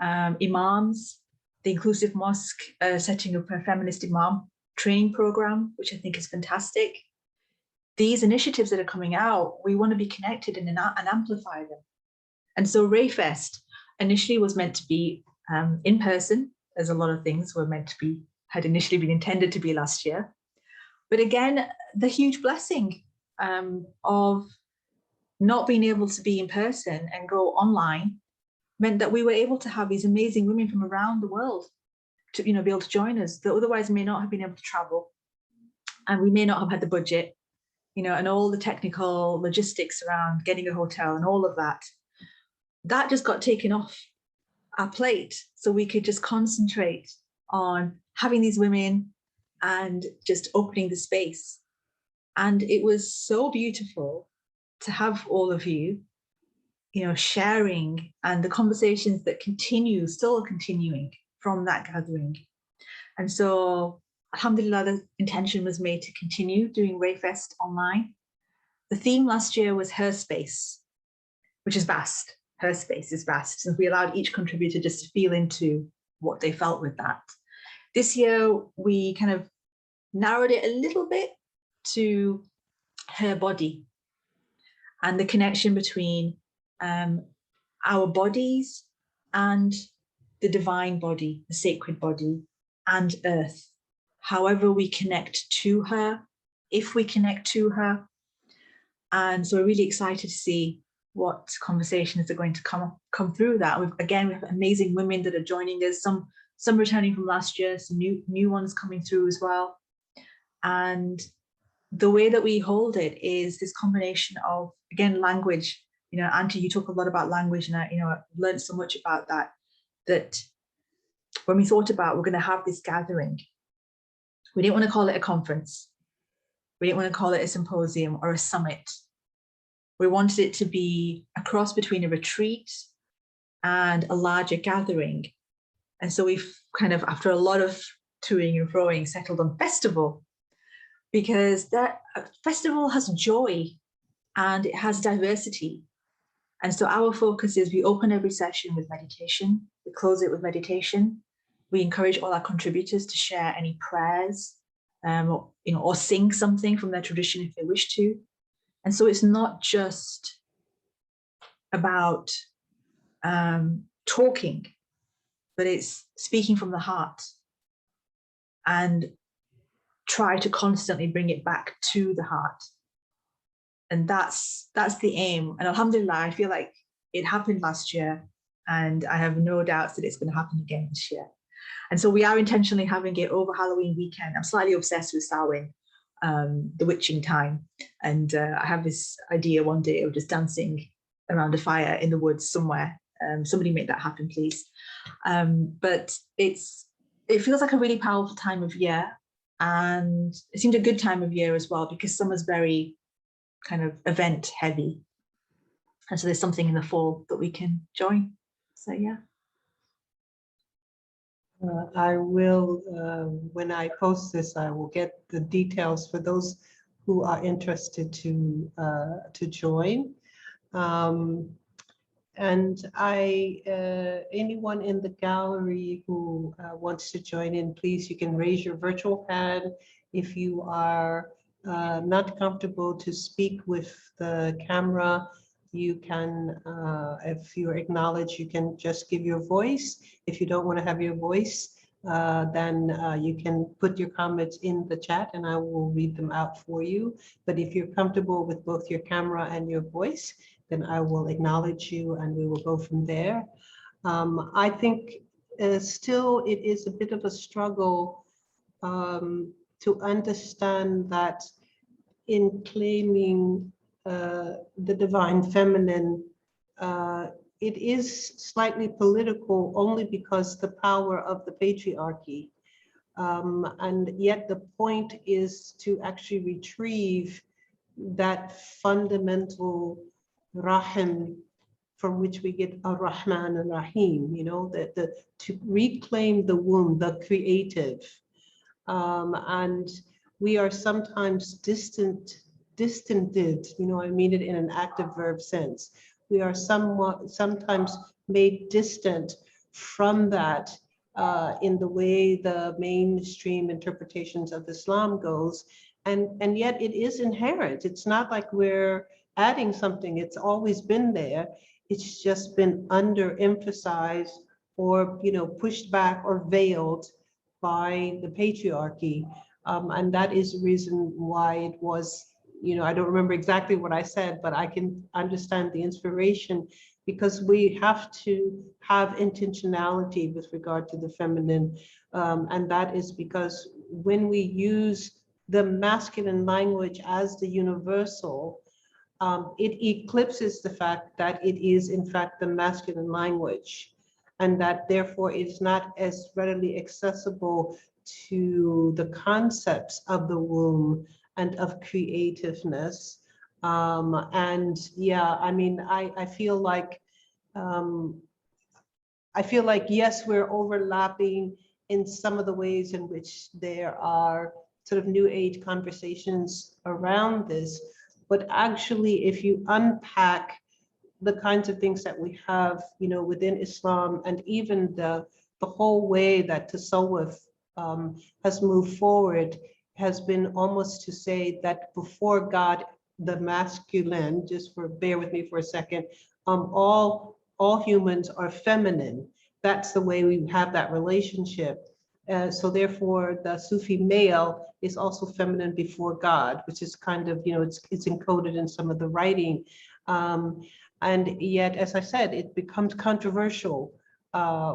imams. The Inclusive Mosque setting up a feminist imam training program, which I think is fantastic. These initiatives that are coming out, we want to be connected and amplify them. And so Rayfest initially was meant to be in person, as a lot of things were meant to be, had initially been intended to be last year. But again, the huge blessing of not being able to be in person and go online meant that we were able to have these amazing women from around the world to, you know, be able to join us that otherwise may not have been able to travel, and we may not have had the budget, you know, and all the technical logistics around getting a hotel and all of that. That just got taken off our plate, so we could just concentrate on having these women and just opening the space. And it was so beautiful to have all of you, you know, sharing, and the conversations that continue, still continuing from that gathering. And so, alhamdulillah, the intention was made to continue doing Rayfest online. The theme last year was her space, which is vast. Her space is vast. So we allowed each contributor just to feel into what they felt with that. This year, we kind of narrowed it a little bit to her body and the connection between our bodies and the divine body, the sacred body, and earth. However we connect to her, if we connect to her. And so we're really excited to see what conversations are going to come through that. We have amazing women that are joining us, some returning from last year, some new ones coming through as well. And the way that we hold it is this combination of, again, language. You know, Auntie, you talk a lot about language, and I learned so much about that, that when we thought about we're going to have this gathering, we didn't want to call it a conference. We didn't want to call it a symposium or a summit. We wanted it to be a cross between a retreat and a larger gathering. And so we've kind of, after a lot of toing and froing, settled on festival, because that festival has joy and it has diversity. And so our focus is we open every session with meditation, we close it with meditation. We encourage all our contributors to share any prayers, or sing something from their tradition if they wish to. And so it's not just about talking, but it's speaking from the heart, and try to constantly bring it back to the heart. And that's the aim. And alhamdulillah, I feel like it happened last year, and I have no doubts that it's going to happen again this year. And so we are intentionally having it over Halloween weekend. I'm slightly obsessed with Samhain, the witching time. And I have this idea one day of just dancing around a fire in the woods somewhere. Somebody make that happen, please. But it feels like a really powerful time of year. And it seemed a good time of year as well, because summer's very kind of event heavy. And so there's something in the fall that we can join. So yeah. I will, when I post this, I will get the details for those who are interested to join. And anyone in the gallery who wants to join in, please, you can raise your virtual hand. If you are not comfortable to speak with the camera, you can, if you're acknowledged, you can just give your voice. If you don't want to have your voice, then you can put your comments in the chat and I will read them out for you. But if you're comfortable with both your camera and your voice, then I will acknowledge you and we will go from there. I think still it is a bit of a struggle to understand that in claiming the divine feminine, it is slightly political only because the power of the patriarchy. And yet the point is to actually retrieve that fundamental Rahim from which we get Ar-Rahman and Rahim, you know, to reclaim the womb, the creative. And we are sometimes distanted, you know, I mean it in an active verb sense. We are sometimes made distant from that in the way the mainstream interpretations of Islam goes. And yet it is inherent. It's not like we're adding something. It's always been there. It's just been underemphasized or, you know, pushed back or veiled by the patriarchy. And that is the reason why it was, you know, I don't remember exactly what I said, but I can understand the inspiration because we have to have intentionality with regard to the feminine. And that is because when we use the masculine language as the universal, it eclipses the fact that it is in fact the masculine language and that therefore it is not as readily accessible to the concepts of the womb and of creativeness. And yeah, I mean, I feel like, yes, we're overlapping in some of the ways in which there are sort of new age conversations around this. But actually, if you unpack the kinds of things that we have, you know, within Islam and even the whole way that Tasawwuf has moved forward has been almost to say that before God, the masculine, just for bear with me for a second, all humans are feminine. That's the way we have that relationship. So therefore, the Sufi male is also feminine before God, which is kind of, you know, it's encoded in some of the writing. And yet, as I said, it becomes controversial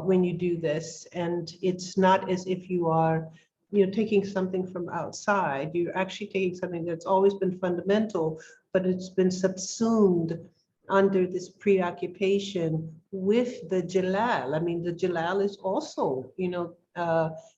when you do this. And it's not as if you are, you know, taking something from outside. You're actually taking something that's always been fundamental, but it's been subsumed under this preoccupation with the Jalal. I mean, the Jalal is also, you know,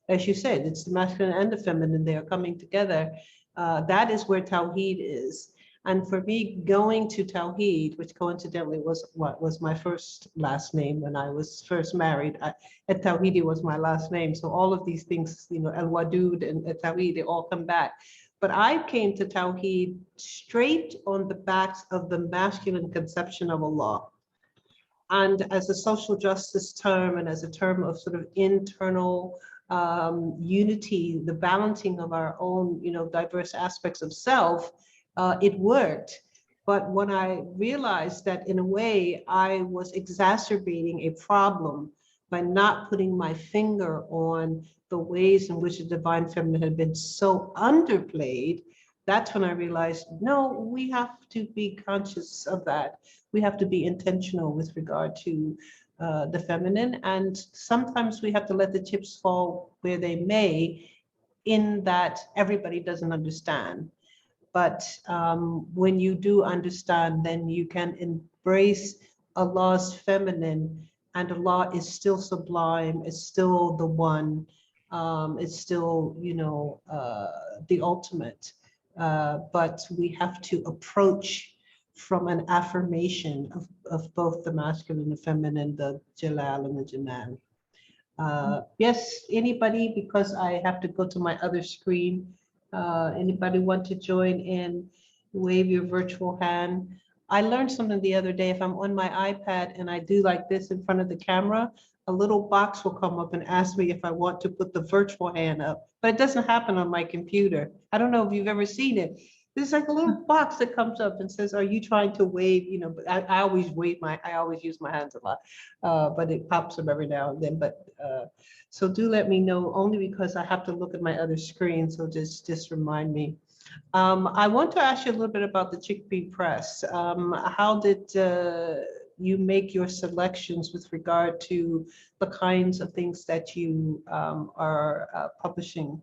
as you said, it's the masculine and the feminine, they are coming together. That is where Tawheed is. And for me, going to Tawheed, which coincidentally was what was my first last name when I was first married, at Tawheedi was my last name. So all of these things, you know, Al Wadud and Tawheed, they all come back. But I came to Tawheed straight on the backs of the masculine conception of Allah. And as a social justice term and as a term of sort of internal unity, the balancing of our own, you know, diverse aspects of self, it worked. But when I realized that in a way I was exacerbating a problem by not putting my finger on the ways in which the divine feminine had been so underplayed, that's when I realized, no, we have to be conscious of that. We have to be intentional with regard to the feminine. And sometimes we have to let the chips fall where they may, in that everybody doesn't understand. But when you do understand, then you can embrace Allah's feminine, and Allah is still sublime, it's still the one, it's still, you know, the ultimate. But we have to approach from an affirmation of both the masculine and the feminine, the Jalal and the Jamal. Yes, anybody, because I have to go to my other screen. Anybody want to join in, wave your virtual hand. I learned something the other day. If I'm on my iPad and I do like this in front of the camera, a little box will come up and ask me if I want to put the virtual hand up, but it doesn't happen on my computer. I don't know if you've ever seen it. There's like a little box that comes up and says, are you trying to wave? You know, but I always I always use my hands a lot, but it pops up every now and then. But so do let me know, only because I have to look at my other screen. So just remind me. I want to ask you a little bit about the chickpea press. How did you make your selections with regard to the kinds of things that you are publishing?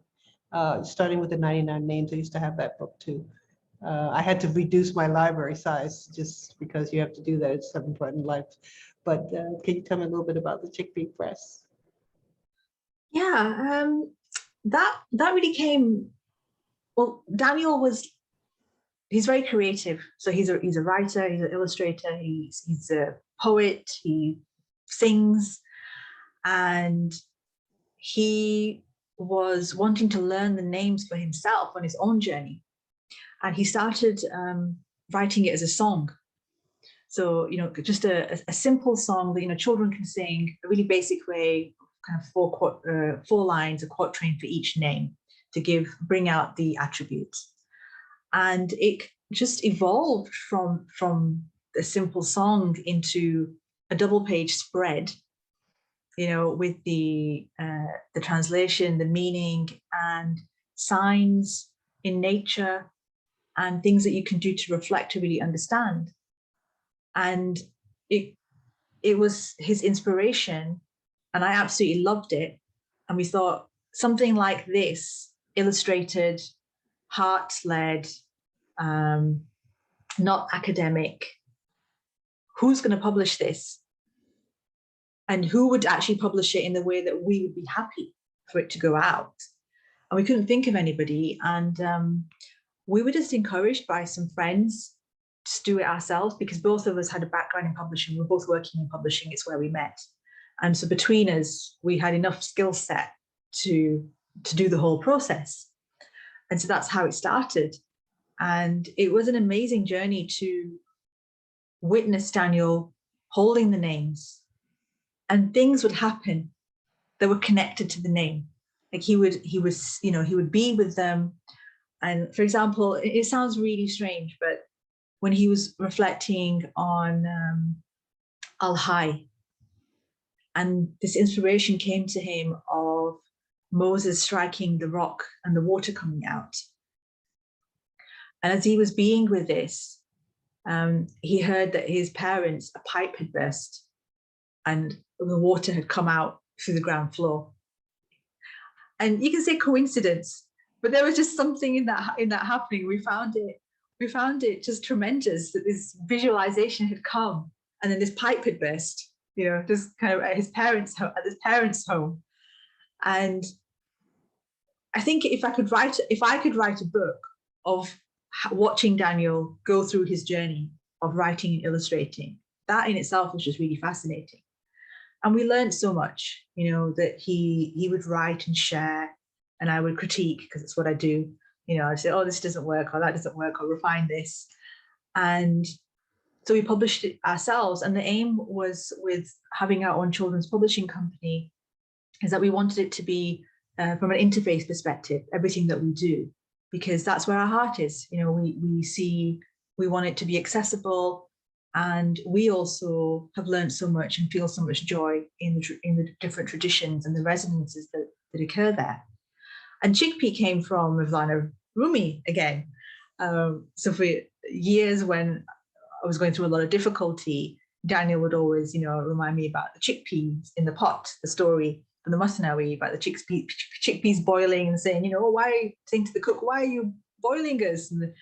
Starting with the 99 names, I used to have that book too. I had to reduce my library size just because you have to do that at some point in life. But can you tell me a little bit about the chickpea press? Yeah, that really came. Well, Daniel he's very creative. So he's a writer, he's an illustrator, he's a poet, he sings, and he was wanting to learn the names for himself on his own journey. And he started writing it as a song. So, you know, just a simple song that, you know, children can sing, a really basic way, kind of four lines, a quatrain for each name to bring out the attributes. And it just evolved from a simple song into a double page spread, you know, with the translation, the meaning, and signs in nature, and things that you can do to reflect, to really understand. And it was his inspiration, and I absolutely loved it. And we thought something like this, illustrated, heart-led, not academic, who's going to publish this? And who would actually publish it in the way that we would be happy for it to go out? And we couldn't think of anybody. And we were just encouraged by some friends to do it ourselves, because both of us had a background in publishing. We're both working in publishing. It's where we met. And so between us, we had enough skill set to do the whole process. And so that's how it started. And it was an amazing journey to witness Daniel holding the names, and things would happen that were connected to the name. Like he would be with them. And for example, it sounds really strange, but when he was reflecting on Al-Hai, and this inspiration came to him of Moses striking the rock and the water coming out. And as he was being with this, he heard that his parents, a pipe had burst and the water had come out through the ground floor. And you can say coincidence, but there was just something in that happening. We found it just tremendous that this visualization had come, and then this pipe had burst, you know, just kind of at his parents' home. And I think if I could write a book of watching Daniel go through his journey of writing and illustrating, that in itself was just really fascinating. And we learned so much, you know, that he would write and share, and I would critique, because it's what I do. You know, I'd say, oh, this doesn't work, or that doesn't work, or refine this. And so we published it ourselves. And the aim was, with having our own children's publishing company, is that we wanted it to be from an interface perspective, everything that we do, because that's where our heart is. You know, we want it to be accessible. And we also have learned so much and feel so much joy in the different traditions and the resonances that occur there. And chickpea came from Mevlana Rumi again. So for years, when I was going through a lot of difficulty, Daniel would always, you know, remind me about the chickpeas in the pot, the story from the Masnawi about the chickpeas boiling, and saying, you know, saying to the cook, why are you boiling us? And the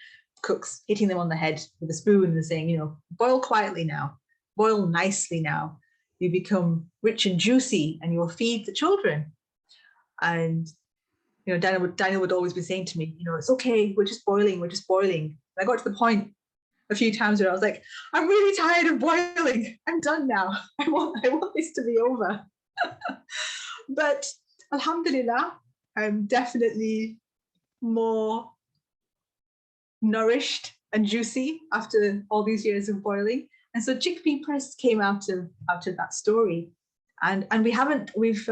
cooks hitting them on the head with a spoon and saying, you know, boil quietly now, boil nicely now. You become rich and juicy, and you'll feed the children. And you know, Daniel would always be saying to me, you know, it's okay, we're just boiling. And I got to the point a few times where I was like, I'm really tired of boiling. I'm done now. I want this to be over. But alhamdulillah, I'm definitely more nourished and juicy after all these years of boiling. And so Chickpea Press came out of that story. And we've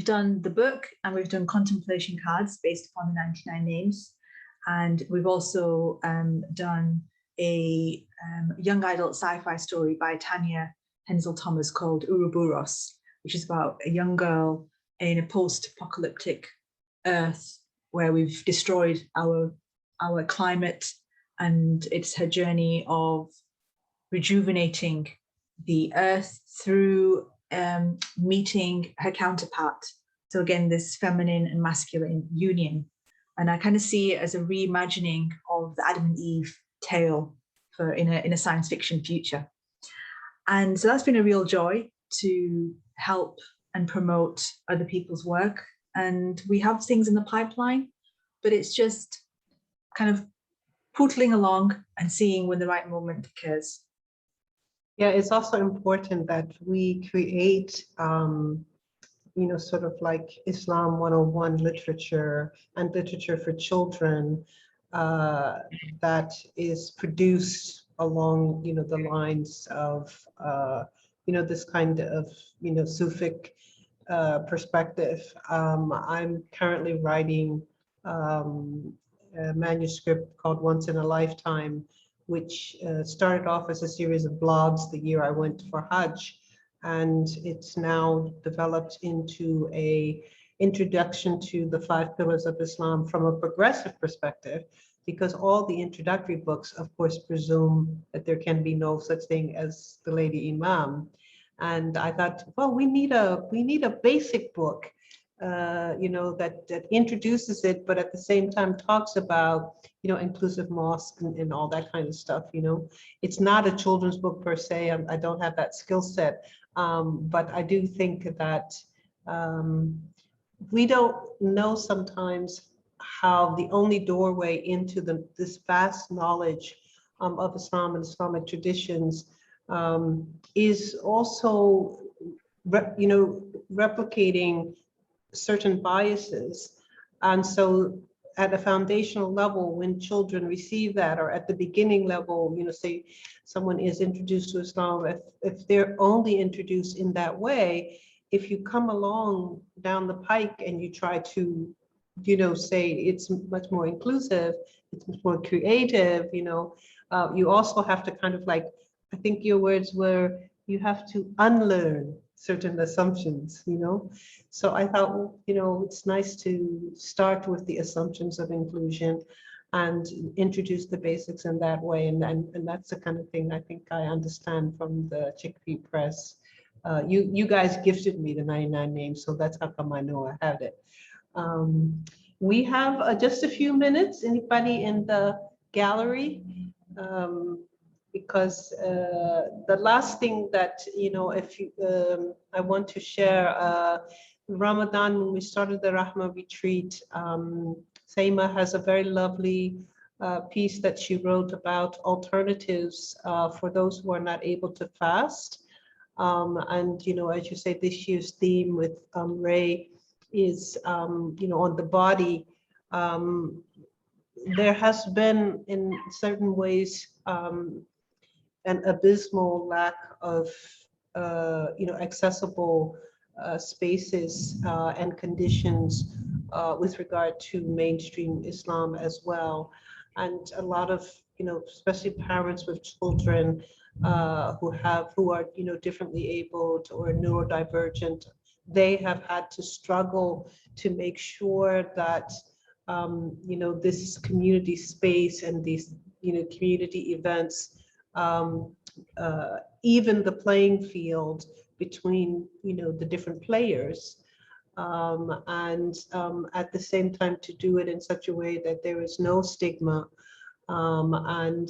done the book, and we've done contemplation cards based upon the 99 names. And we've also done a young adult sci-fi story by Tanya Hensel Thomas called Ouroboros, which is about a young girl in a post-apocalyptic Earth where we've destroyed our climate, and it's her journey of rejuvenating the Earth through meeting her counterpart. So again, this feminine and masculine union. And I kind of see it as a reimagining of the Adam and Eve tale in a science fiction future. And so that's been a real joy to help and promote other people's work. And we have things in the pipeline, but it's just kind of pootling along and seeing when the right moment occurs. Yeah, it's also important that we create, sort of like Islam 101 literature and literature for children that is produced along, the lines of, this kind of, Sufic perspective. I'm currently writing a manuscript called Once in a Lifetime, which started off as a series of blogs the year I went for Hajj, and it's now developed into a introduction to the 5 pillars of Islam from a progressive perspective, because all the introductory books, of course, presume that there can be no such thing as the Lady Imam. And I thought, well, we need a basic book, that introduces it, but at the same time talks about, inclusive mosque and all that kind of stuff. It's not a children's book per se. I don't have that skill set, but I do think that we don't know sometimes how the only doorway into this vast knowledge of Islam and Islamic traditions is also, replicating certain biases. And so at a foundational level, when children receive that, or at the beginning level, say someone is introduced to Islam, if they're only introduced in that way, if you come along down the pike and you try to, say it's much more inclusive, it's much more creative, you also have to kind of like, I think your words were, you have to unlearn certain assumptions, So I thought, it's nice to start with the assumptions of inclusion and introduce the basics in that way. And that's the kind of thing I think I understand from the Chickpea Press. You guys gifted me the 99 names, so that's how come I know I had it. We have just a few minutes. Anybody in the gallery? Because the last thing that, if you, I want to share, Ramadan, when we started the Rahma retreat, Saimma has a very lovely piece that she wrote about alternatives for those who are not able to fast. And, as you say, this year's theme with Ray is, on the body. There has been, in certain ways, an abysmal lack of, accessible spaces and conditions with regard to mainstream Islam as well. And a lot of, especially parents with children who are, differently abled or neurodivergent, they have had to struggle to make sure that, this community space and these, community events, even the playing field between, the different players, and at the same time to do it in such a way that there is no stigma. And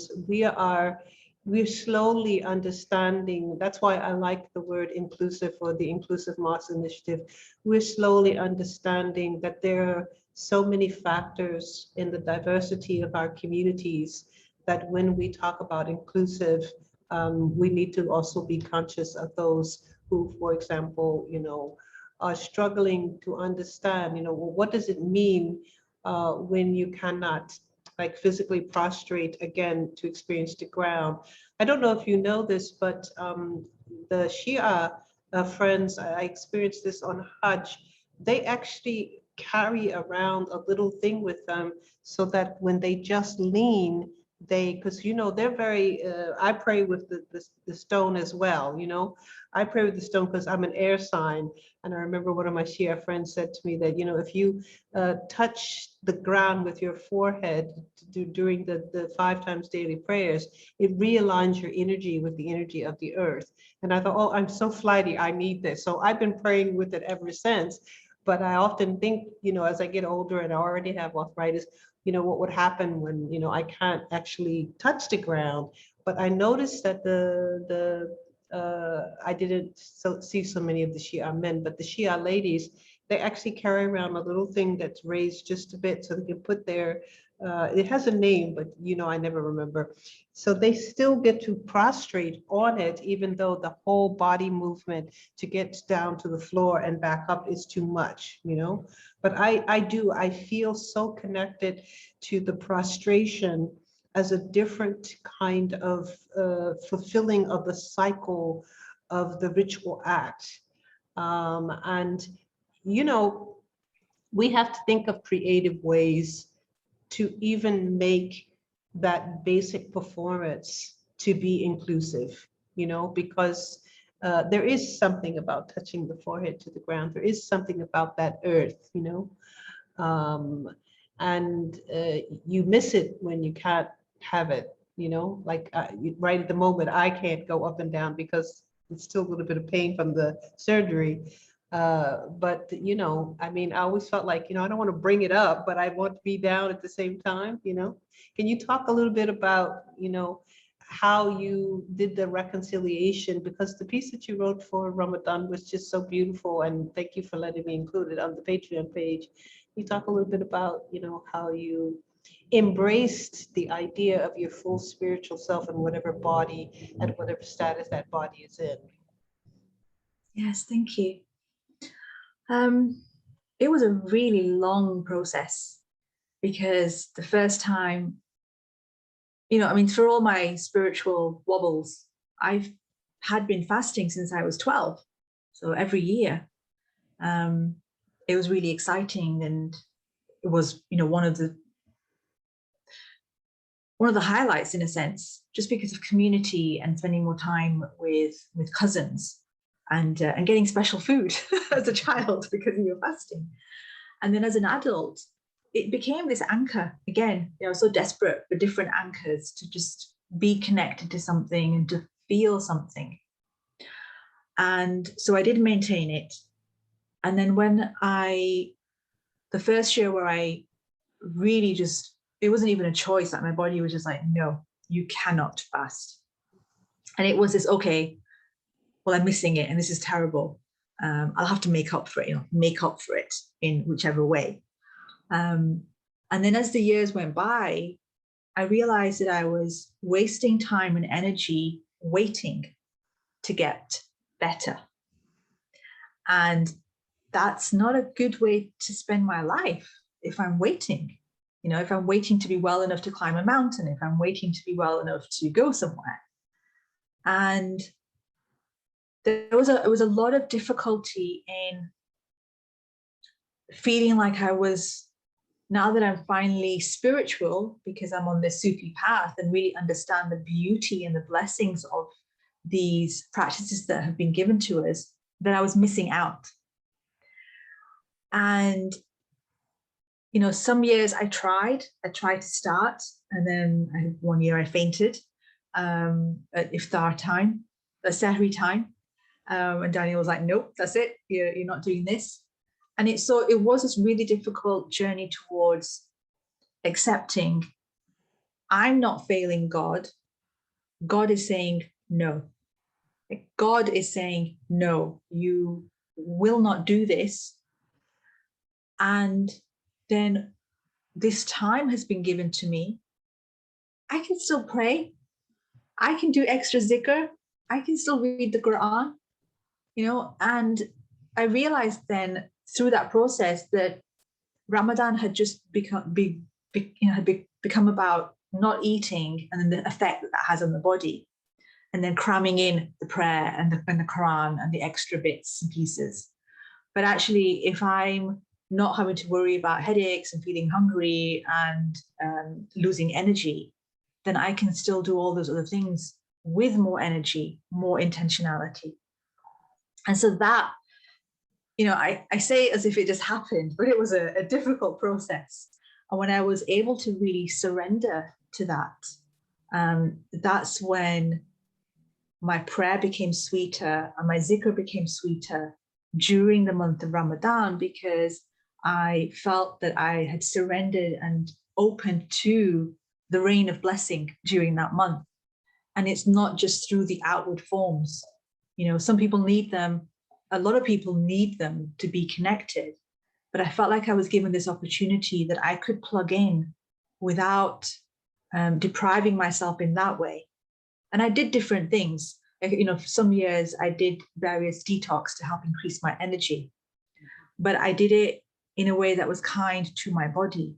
we're slowly understanding, that's why I like the word inclusive, or the Inclusive Mosque Initiative. We're slowly understanding that there are so many factors in the diversity of our communities that when we talk about inclusive, we need to also be conscious of those who, for example, are struggling to understand, well, what does it mean when you cannot like physically prostrate again to experience the ground. I don't know if you know this, but the Shia friends, I experienced this on Hajj, they actually carry around a little thing with them so that when they just lean, because they're very, I pray with the stone as well, I pray with the stone because I'm an air sign. And I remember one of my Shia friends said to me that, if you touch the ground with your forehead during the 5 times daily prayers, it realigns your energy with the energy of the earth. And I thought, oh, I'm so flighty, I need this. So I've been praying with it ever since. But I often think, as I get older and I already have arthritis, what would happen when, I can't actually touch the ground. But I noticed that I didn't see so many of the Shia men, but the Shia ladies, they actually carry around a little thing that's raised just a bit so they can put their, it has a name, but I never remember. So they still get to prostrate on it, even though the whole body movement to get down to the floor and back up is too much, But I feel so connected to the prostration as a different kind of fulfilling of the cycle of the ritual act. And, we have to think of creative ways to even make that basic performance to be inclusive, because there is something about touching the forehead to the ground. There is something about that earth, um, and you miss it when you can't have it, like right at the moment, I can't go up and down because it's still a little bit of pain from the surgery. But I mean, I always felt like, I don't want to bring it up, but I want to be down at the same time, Can you talk a little bit about, how you did the reconciliation? Because the piece that you wrote for Ramadan was just so beautiful, and thank you for letting me include it on the Patreon page. You talk a little bit about, how you embraced the idea of your full spiritual self in whatever body and whatever status that body is in. Yes, thank you. It was a really long process because the first time, I mean, for all my spiritual wobbles, I've had been fasting since I was 12. So every year, it was really exciting, and it was, one of the highlights in a sense, just because of community and spending more time with cousins and getting special food as a child because you were fasting. And then as an adult, it became this anchor again, so desperate for different anchors to just be connected to something and to feel something. And so I did maintain it. And then when the first year where I really just, it wasn't even a choice, that my body was just like, no, you cannot fast. And it was this, okay, well, I'm missing it and this is terrible. I'll have to make up for it, in whichever way. And then as the years went by, I realized that I was wasting time and energy waiting to get better. And that's not a good way to spend my life if I'm waiting. If I'm waiting to be well enough to climb a mountain, if I'm waiting to be well enough to go somewhere. And it was a lot of difficulty in feeling like I was, now that I'm finally spiritual, because I'm on this Sufi path and really understand the beauty and the blessings of these practices that have been given to us, that I was missing out. And, some years I tried to start, and then one year I fainted at iftar time, at Sahri time. And Daniel was like, nope, that's it. You're not doing this. And it was this really difficult journey towards accepting I'm not failing God. God is saying no. God is saying, no, you will not do this. And then this time has been given to me. I can still pray. I can do extra zikr. I can still read the Quran, and I realized then through that process that Ramadan had just become about not eating and then the effect that has on the body, and then cramming in the prayer and the Quran and the extra bits and pieces. But actually, if I'm not having to worry about headaches and feeling hungry and losing energy, then I can still do all those other things with more energy, more intentionality. And so that, I say it as if it just happened, but it was a difficult process. And when I was able to really surrender to that, that's when my prayer became sweeter and my zikr became sweeter during the month of Ramadan, because I felt that I had surrendered and opened to the rain of blessing during that month. And it's not just through the outward forms. Some people need them. A lot of people need them to be connected. But I felt like I was given this opportunity that I could plug in without depriving myself in that way. And I did different things. For some years, I did various detox to help increase my energy. But I did it in a way that was kind to my body.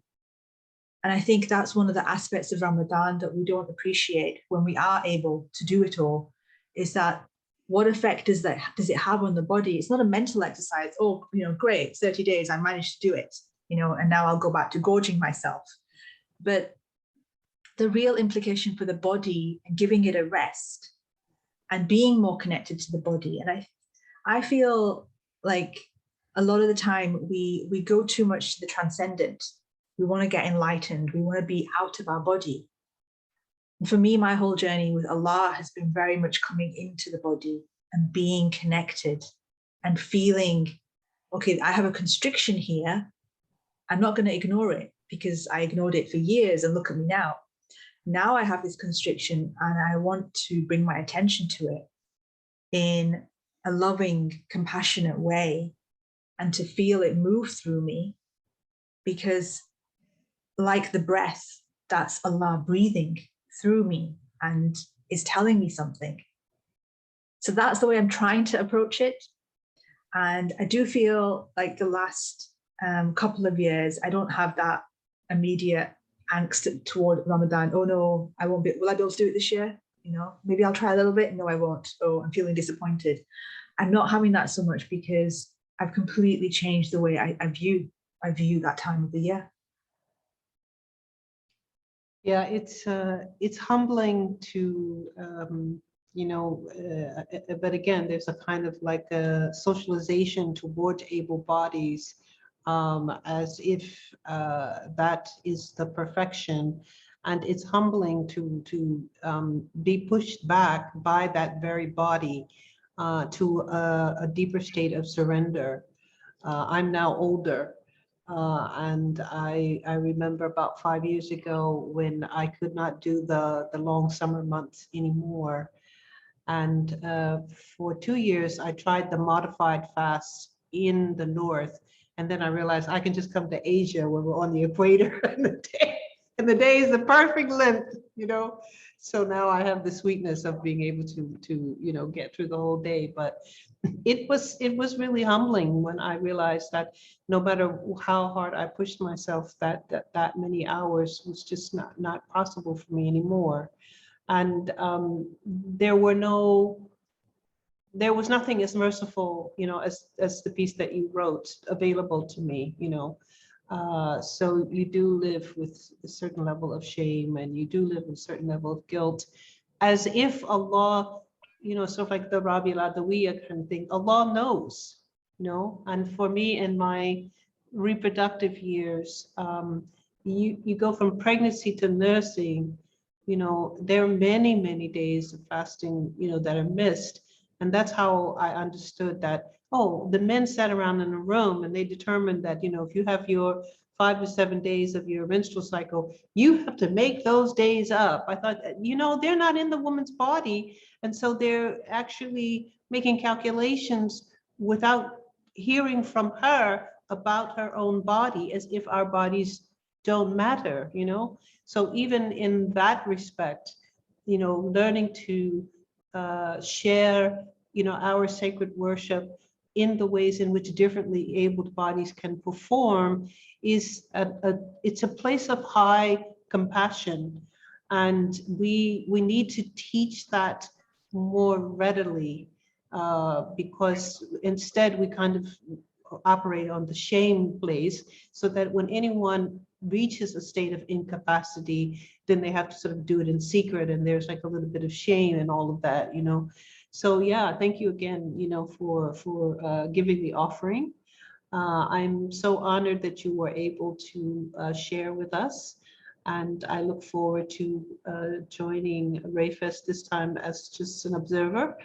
And I think that's one of the aspects of Ramadan that we don't appreciate when we are able to do it all, is that what effect does it have on the body? It's not a mental exercise. Oh, great, 30 days, I managed to do it, and now I'll go back to gorging myself. But the real implication for the body and giving it a rest and being more connected to the body. And I feel like a lot of the time we go too much to the transcendent. We want to get enlightened. We want to be out of our body. And for me, my whole journey with Allah has been very much coming into the body and being connected and feeling, okay, I have a constriction here. I'm not going to ignore it because I ignored it for years, and look at me now. Now I have this constriction and I want to bring my attention to it in a loving, compassionate way and to feel it move through me, because like the breath, that's Allah breathing through me and is telling me something. So that's the way I'm trying to approach it. And I do feel like the last couple of years, I don't have that immediate angst toward Ramadan. Oh no, will I be able to do it this year? Maybe I'll try a little bit. No, I won't. Oh, I'm feeling disappointed. I'm not having that so much because I've completely changed the way I view that time of the year. Yeah, it's humbling to, but again, there's a kind of like a socialization towards able bodies, as if that is the perfection. And it's humbling to be pushed back by that very body to a deeper state of surrender. I'm now older. And I remember about 5 years ago when I could not do the long summer months anymore. And for 2 years, I tried the modified fast in the north. And then I realized I can just come to Asia where we're on the equator and the day is the perfect length, So now I have the sweetness of being able to get through the whole day. But it was really humbling when I realized that no matter how hard I pushed myself, that many hours was just not possible for me anymore. And there was nothing as merciful, as the piece that you wrote available to me, so you do live with a certain level of shame, and you do live with a certain level of guilt, as if Allah, sort of like the Rabi al-Adawiya kind of thing, Allah knows, and for me in my reproductive years, you go from pregnancy to nursing, there are many, many days of fasting, that are missed. And that's how I understood that, the men sat around in a room and they determined that, if you have your 5 to 7 days of your menstrual cycle, you have to make those days up. I thought, they're not in the woman's body. And so they're actually making calculations without hearing from her about her own body, as if our bodies don't matter, So even in that respect, learning to share, our sacred worship in the ways in which differently abled bodies can perform is it's a place of high compassion, and we need to teach that more readily, because instead we kind of operate on the shame place, so that when anyone reaches a state of incapacity, then they have to sort of do it in secret, and there's like a little bit of shame and all of that, you know. So yeah, thank you again, you know, for giving the offering. I'm so honored that you were able to share with us, and I look forward to joining Rayfest this time as just an observer.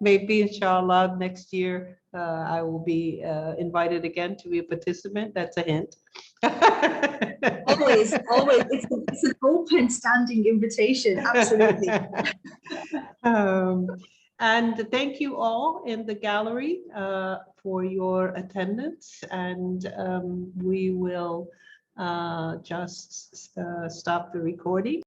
Maybe inshallah next year I will be invited again to be a participant. That's a hint. Always, always. It's an open standing invitation. Absolutely. And thank you all in the gallery for your attendance. And we will just stop the recording.